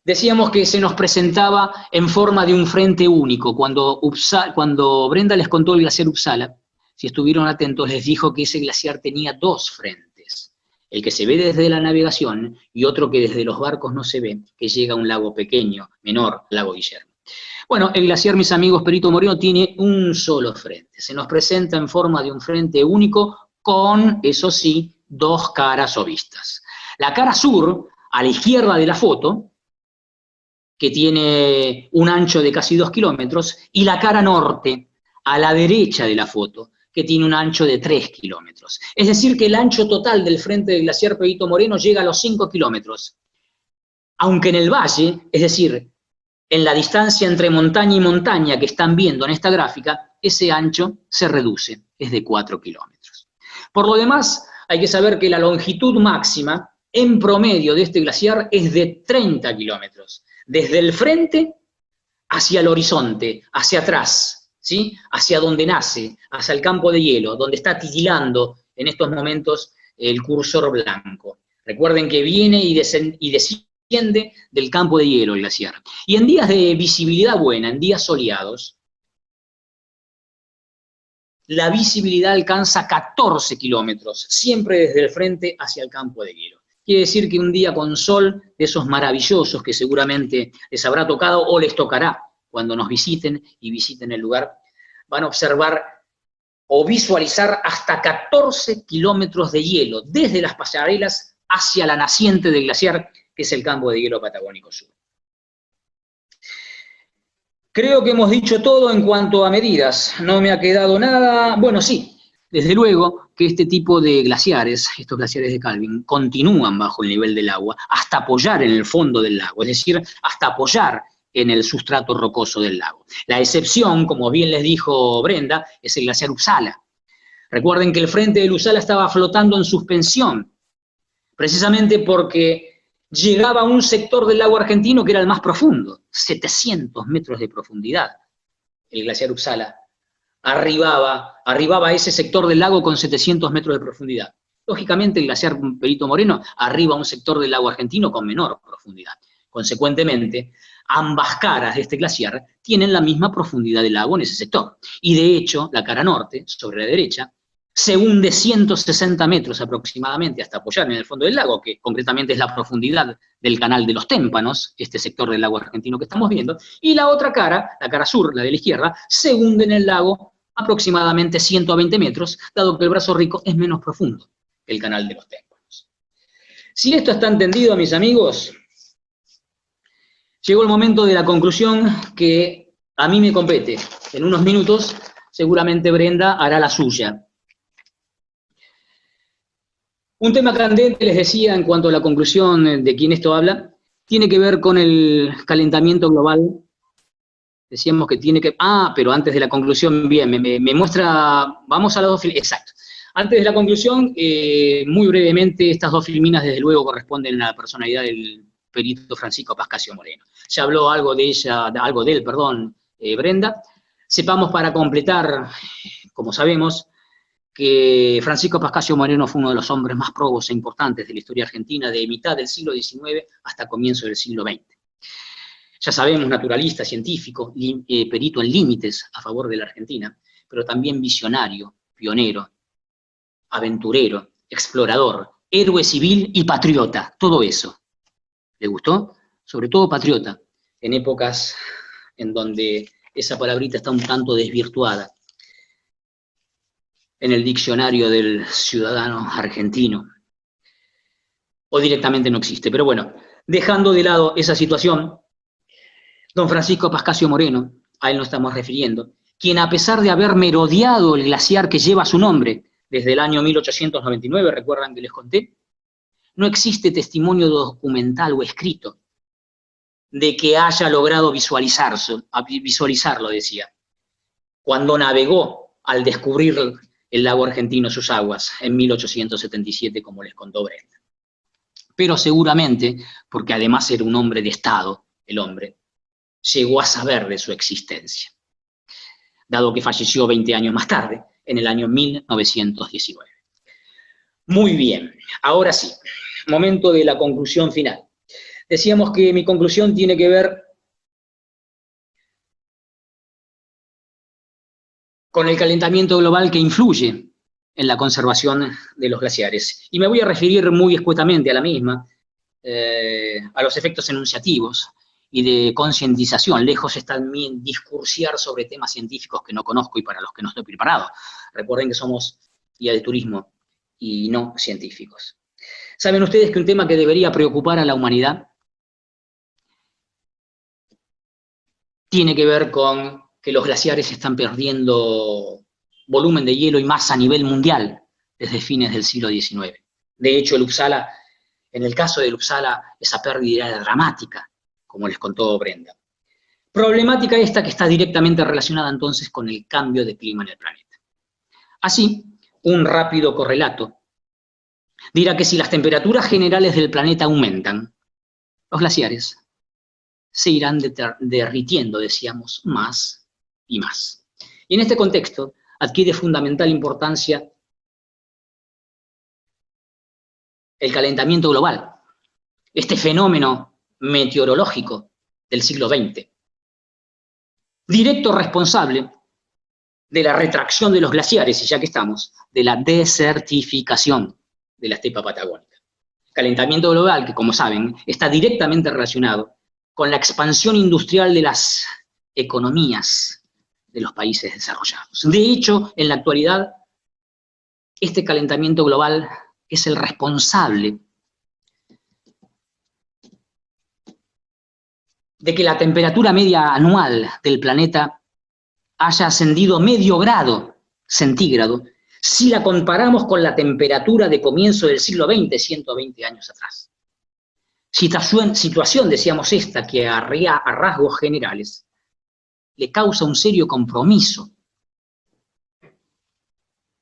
Decíamos que se nos presentaba en forma de un frente único. Cuando Brenda les contó el glaciar Uppsala, si estuvieron atentos, les dijo que ese glaciar tenía 2 frentes. El que se ve desde la navegación y otro que desde los barcos no se ve, que llega a un lago pequeño, menor, lago Guillermo. Bueno, el glaciar, mis amigos, Perito Moreno tiene un solo frente. Se nos presenta en forma de un frente único con, eso sí, 2 caras o vistas. La cara sur, a la izquierda de la foto, que tiene un ancho de casi 2 kilómetros, y la cara norte, a la derecha de la foto, que tiene un ancho de 3 kilómetros. Es decir, que el ancho total del frente del glaciar Perito Moreno llega a los 5 kilómetros. Aunque en el valle, es decir, en la distancia entre montaña y montaña que están viendo en esta gráfica, ese ancho se reduce, es de 4 kilómetros. Por lo demás, hay que saber que la longitud máxima, en promedio de este glaciar, es de 30 kilómetros. Desde el frente hacia el horizonte, hacia atrás, ¿sí? Hacia donde nace, hacia el campo de hielo, donde está titilando en estos momentos el cursor blanco. Recuerden que viene y desciende del campo de hielo el glaciar. Y en días de visibilidad buena, en días soleados, la visibilidad alcanza 14 kilómetros, siempre desde el frente hacia el campo de hielo. Quiere decir que un día con sol, de esos maravillosos que seguramente les habrá tocado o les tocará cuando nos visiten y visiten el lugar, van a observar o visualizar hasta 14 kilómetros de hielo, desde las pasarelas hacia la naciente del glaciar, que es el campo de hielo patagónico sur. Creo que hemos dicho todo en cuanto a medidas, no me ha quedado nada. Bueno, sí, desde luego que este tipo de glaciares, estos glaciares de Calvin, continúan bajo el nivel del agua hasta apoyar en el fondo del lago, es decir, hasta apoyar en el sustrato rocoso del lago. La excepción, como bien les dijo Brenda, es el glaciar Uppsala. Recuerden que el frente del Uppsala estaba flotando en suspensión, precisamente porque llegaba a un sector del lago argentino que era el más profundo, 700 metros de profundidad. El glaciar Uppsala arribaba a ese sector del lago con 700 metros de profundidad. Lógicamente, el glaciar Perito Moreno arriba a un sector del lago argentino con menor profundidad. Consecuentemente, ambas caras de este glaciar tienen la misma profundidad del lago en ese sector. Y de hecho, la cara norte, sobre la derecha, se hunde 160 metros aproximadamente hasta apoyar en el fondo del lago, que concretamente es la profundidad del canal de los Témpanos, este sector del lago argentino que estamos viendo, y la otra cara, la cara sur, la de la izquierda, se hunde en el lago aproximadamente 120 metros, dado que el Brazo Rico es menos profundo que el canal de los Témpanos. Si esto está entendido, mis amigos, llegó el momento de la conclusión que a mí me compete. En unos minutos, seguramente Brenda hará la suya. Un tema candente, les decía, en cuanto a la conclusión de quien esto habla, tiene que ver con el calentamiento global. Decíamos que tiene que... pero antes de la conclusión, bien, me muestra... Vamos a las dos... Exacto. Antes de la conclusión, muy brevemente, estas dos filminas, desde luego, corresponden a la personalidad del perito Francisco Pascasio Moreno. Ya habló algo de él, Brenda. Sepamos, para completar, como sabemos, que Francisco Pascasio Moreno fue uno de los hombres más probos e importantes de la historia argentina de mitad del siglo XIX hasta comienzo del siglo XX. Ya sabemos, naturalista, científico, perito en límites a favor de la Argentina, pero también visionario, pionero, aventurero, explorador, héroe civil y patriota, todo eso. ¿Le gustó? Sobre todo patriota, en épocas en donde esa palabrita está un tanto desvirtuada en el diccionario del ciudadano argentino, o directamente no existe. Pero bueno, dejando de lado esa situación, don Francisco Pascasio Moreno, a él nos estamos refiriendo, quien a pesar de haber merodeado el glaciar que lleva su nombre desde el año 1899, recuerdan que les conté, no existe testimonio documental o escrito de que haya logrado visualizarlo, decía, cuando navegó al descubrir el lago argentino sus aguas en 1877, como les contó Brenda. Pero seguramente, porque además era un hombre de Estado, el hombre, llegó a saber de su existencia, dado que falleció 20 años más tarde, en el año 1919. Muy bien, ahora sí, momento de la conclusión final. Decíamos que mi conclusión tiene que ver con el calentamiento global que influye en la conservación de los glaciares. Y me voy a referir muy escuetamente a la misma, a los efectos enunciativos y de concientización. Lejos está de mí discursiar sobre temas científicos que no conozco y para los que no estoy preparado. Recuerden que somos guía de turismo y no científicos. ¿Saben ustedes que un tema que debería preocupar a la humanidad tiene que ver con que los glaciares están perdiendo volumen de hielo y masa a nivel mundial desde fines del siglo XIX? De hecho, en el caso de Uppsala, esa pérdida era dramática, como les contó Brenda. Problemática esta que está directamente relacionada entonces con el cambio de clima en el planeta. Así, un rápido correlato dirá que si las temperaturas generales del planeta aumentan, los glaciares se irán derritiendo, decíamos, más y más. Y en este contexto adquiere fundamental importancia el calentamiento global, este fenómeno meteorológico del siglo XX, directo responsable de la retracción de los glaciares, y ya que estamos, de la desertificación de la estepa patagónica. Calentamiento global que, como saben, está directamente relacionado con la expansión industrial de las economías de los países desarrollados. De hecho, en la actualidad, este calentamiento global es el responsable de que la temperatura media anual del planeta haya ascendido medio grado centígrado si la comparamos con la temperatura de comienzo del siglo XX, 120 años atrás. Situación, decíamos esta, que a rasgos generales le causa un serio compromiso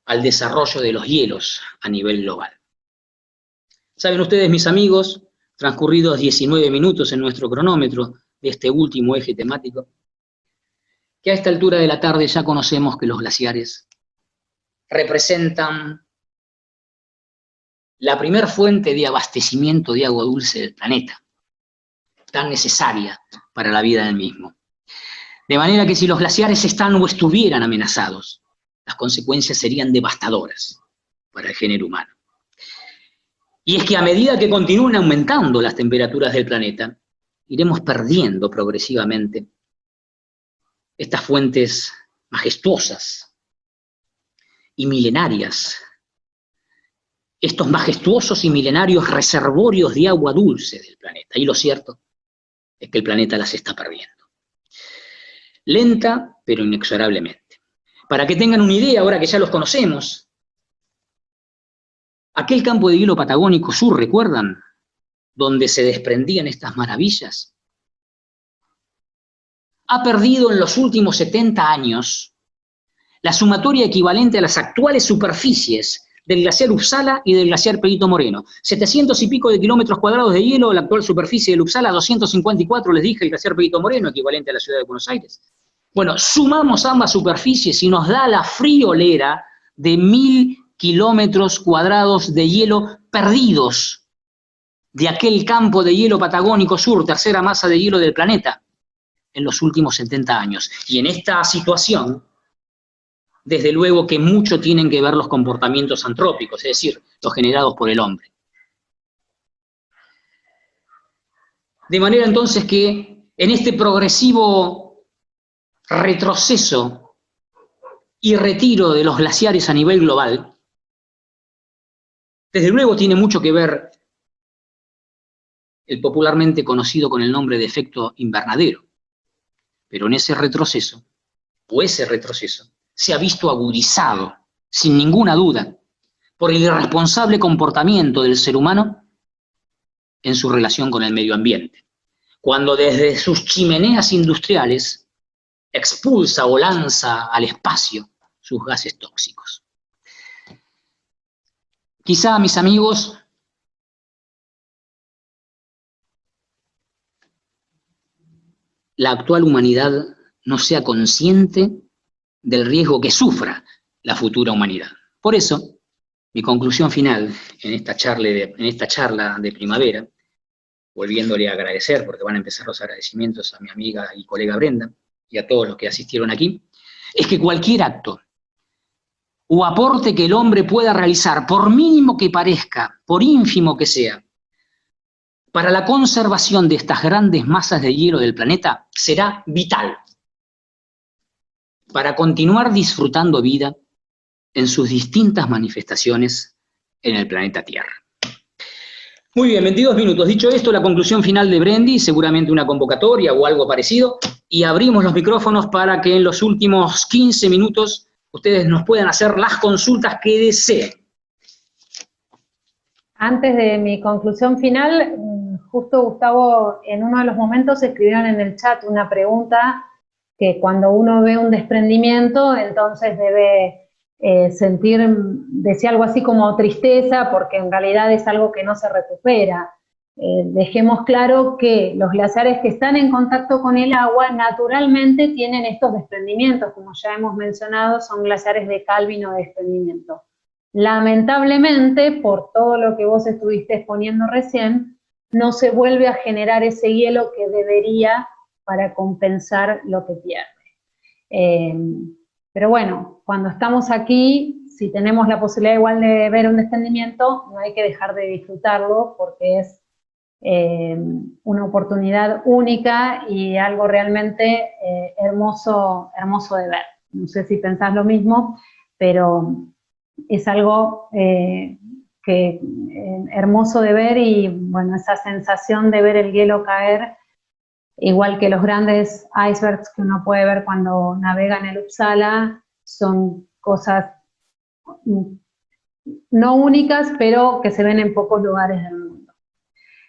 al desarrollo de los hielos a nivel global. Saben ustedes, mis amigos, transcurridos 19 minutos en nuestro cronómetro de este último eje temático, que a esta altura de la tarde ya conocemos que los glaciares representan la primer fuente de abastecimiento de agua dulce del planeta, tan necesaria para la vida del mismo. De manera que si los glaciares están o estuvieran amenazados, las consecuencias serían devastadoras para el género humano. Y es que a medida que continúen aumentando las temperaturas del planeta, iremos perdiendo progresivamente estas fuentes majestuosas y milenarias, estos majestuosos y milenarios reservorios de agua dulce del planeta. Y lo cierto es que el planeta las está perdiendo. Lenta, pero inexorablemente. Para que tengan una idea, ahora que ya los conocemos, aquel campo de hielo patagónico sur, ¿recuerdan? Donde se desprendían estas maravillas. Ha perdido en los últimos 70 años la sumatoria equivalente a las actuales superficies del glaciar Uppsala y del glaciar Perito Moreno. 700 y pico de kilómetros cuadrados de hielo, la actual superficie del Uppsala, 254, les dije, el glaciar Perito Moreno, equivalente a la ciudad de Buenos Aires. Bueno, sumamos ambas superficies y nos da la friolera de 1000 kilómetros cuadrados de hielo perdidos de aquel campo de hielo patagónico sur, tercera masa de hielo del planeta, en los últimos 70 años. Y en esta situación, desde luego que mucho tienen que ver los comportamientos antrópicos, es decir, los generados por el hombre. De manera entonces que en este progresivo retroceso y retiro de los glaciares a nivel global, desde luego tiene mucho que ver el popularmente conocido con el nombre de efecto invernadero, pero en ese retroceso, se ha visto agudizado, sin ninguna duda, por el irresponsable comportamiento del ser humano en su relación con el medio ambiente, cuando desde sus chimeneas industriales expulsa o lanza al espacio sus gases tóxicos. Quizá, mis amigos, la actual humanidad no sea consciente del riesgo que sufra la futura humanidad. Por eso, mi conclusión final en esta charla de primavera, volviéndole a agradecer, porque van a empezar los agradecimientos a mi amiga y colega Brenda, y a todos los que asistieron aquí, es que cualquier acto o aporte que el hombre pueda realizar, por mínimo que parezca, por ínfimo que sea, para la conservación de estas grandes masas de hielo del planeta, será vital para continuar disfrutando vida en sus distintas manifestaciones en el planeta Tierra. Muy bien, 22 minutos. Dicho esto, la conclusión final de Brendi, seguramente una convocatoria o algo parecido, y abrimos los micrófonos para que en los últimos 15 minutos ustedes nos puedan hacer las consultas que deseen. Antes de mi conclusión final, justo Gustavo, en uno de los momentos escribieron en el chat una pregunta que cuando uno ve un desprendimiento, entonces debe sentir, decía algo así como tristeza, porque en realidad es algo que no se recupera. Dejemos claro que los glaciares que están en contacto con el agua naturalmente tienen estos desprendimientos, como ya hemos mencionado, son glaciares de Calvin o de desprendimiento. Lamentablemente, por todo lo que vos estuviste exponiendo recién, no se vuelve a generar ese hielo que debería para compensar lo que pierde. Pero bueno, cuando estamos aquí, si tenemos la posibilidad igual de ver un desprendimiento, no hay que dejar de disfrutarlo porque es una oportunidad única y algo realmente hermoso de ver. No sé si pensás lo mismo, pero es algo hermoso de ver y bueno, esa sensación de ver el hielo caer, igual que los grandes icebergs que uno puede ver cuando navega en el Uppsala, son cosas no únicas, pero que se ven en pocos lugares del mundo.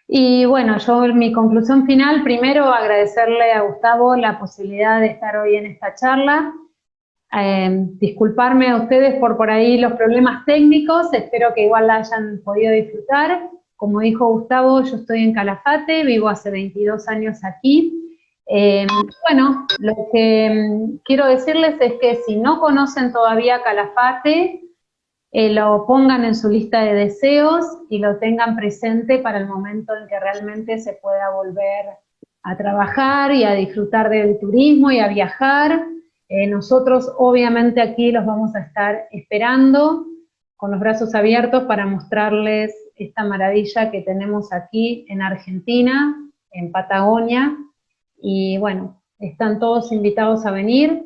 Y bueno, yo en mi conclusión final, primero agradecerle a Gustavo la posibilidad de estar hoy en esta charla, disculparme a ustedes por ahí los problemas técnicos, espero que igual la hayan podido disfrutar, como dijo Gustavo, yo estoy en Calafate, vivo hace 22 años aquí. Bueno, lo que quiero decirles es que si no conocen todavía Calafate, lo pongan en su lista de deseos y lo tengan presente para el momento en que realmente se pueda volver a trabajar y a disfrutar del turismo y a viajar. Nosotros obviamente aquí los vamos a estar esperando con los brazos abiertos para mostrarles esta maravilla que tenemos aquí en Argentina, en Patagonia, y bueno, están todos invitados a venir.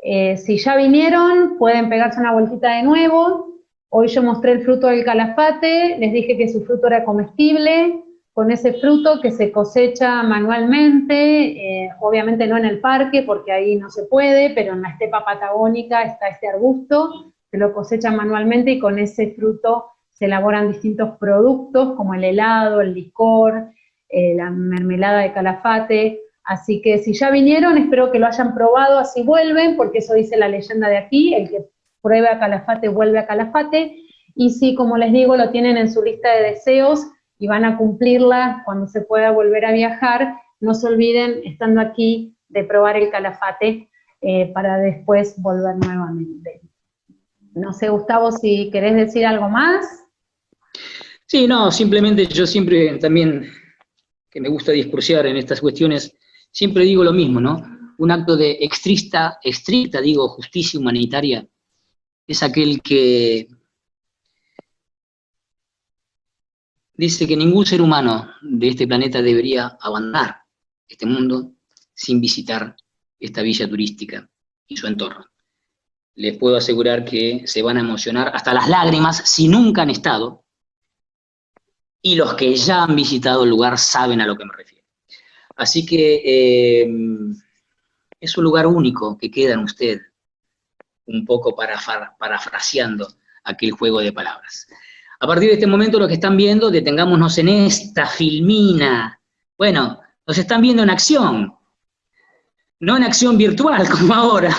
Si ya vinieron, pueden pegarse una vueltita de nuevo. Hoy yo mostré el fruto del Calafate, les dije que su fruto era comestible, con ese fruto que se cosecha manualmente, obviamente no en el parque porque ahí no se puede, pero en la estepa patagónica está este arbusto, se lo cosechan manualmente y con ese fruto se elaboran distintos productos como el helado, el licor, la mermelada de Calafate. Así que si ya vinieron, espero que lo hayan probado, así vuelven, porque eso dice la leyenda de aquí, el que pruebe a Calafate vuelve a Calafate, y si, como les digo, lo tienen en su lista de deseos y van a cumplirla cuando se pueda volver a viajar, no se olviden, estando aquí, de probar el Calafate para después volver nuevamente. No sé, Gustavo, si querés decir algo más. Sí, no, simplemente yo siempre también, que me gusta discursiar en estas cuestiones, siempre digo lo mismo, ¿no? Un acto de estricta, justicia humanitaria es aquel que dice que ningún ser humano de este planeta debería abandonar este mundo sin visitar esta villa turística y su entorno. Les puedo asegurar que se van a emocionar hasta las lágrimas si nunca han estado, y los que ya han visitado el lugar saben a lo que me refiero. Así que es un lugar único que queda en usted, un poco parafraseando aquel juego de palabras. A partir de este momento, los que están viendo, detengámonos en esta filmina. Bueno, nos están viendo en acción, no en acción virtual como ahora,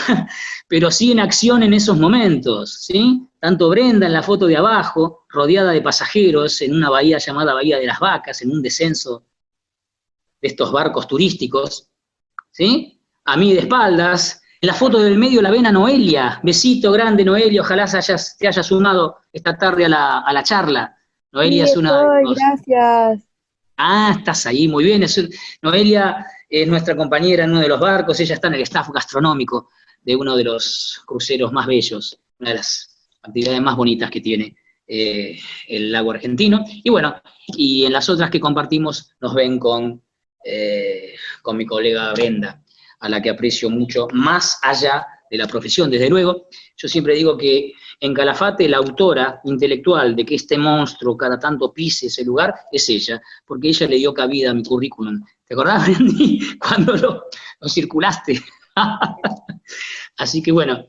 pero sí en acción en esos momentos, ¿sí? Tanto Brenda en la foto de abajo, rodeada de pasajeros en una bahía llamada Bahía de las Vacas, en un descenso de estos barcos turísticos, ¿sí? A mí de espaldas. En la foto del medio la ven a Noelia. Besito grande, Noelia, ojalá te hayas sumado esta tarde a la charla. Noelia Sí, es una... gracias. Ah, estás ahí, muy bien. Noelia es nuestra compañera en uno de los barcos, ella está en el staff gastronómico de uno de los cruceros más bellos, una de las actividades más bonitas que tiene el lago argentino. Y bueno, y en las otras que compartimos nos ven con mi colega Brenda, a la que aprecio mucho, más allá de la profesión, desde luego. Yo siempre digo que en Calafate la autora intelectual de que este monstruo cada tanto pise ese lugar es ella, porque ella le dio cabida a mi currículum. ¿Te acordás, Brandy, cuando lo circulaste? Así que bueno,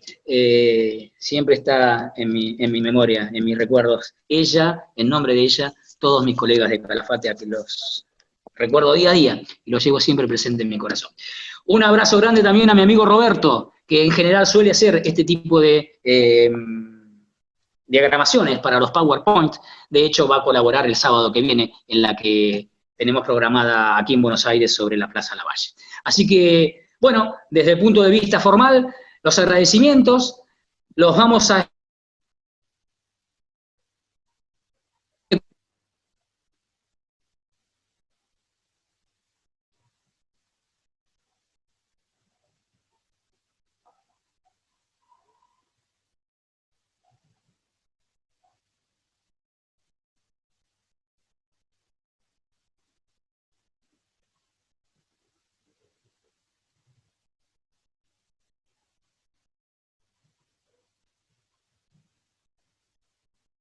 siempre está en mi memoria, en mis recuerdos. Ella, en nombre de ella, todos mis colegas de Calafate, a que los recuerdo día a día y los llevo siempre presente en mi corazón. Un abrazo grande también a mi amigo Roberto, que en general suele hacer este tipo de diagramaciones para los PowerPoint. De hecho, va a colaborar el sábado que viene en la que tenemos programada aquí en Buenos Aires sobre la Plaza Lavalle. Así que, bueno, desde el punto de vista formal, los agradecimientos los vamos a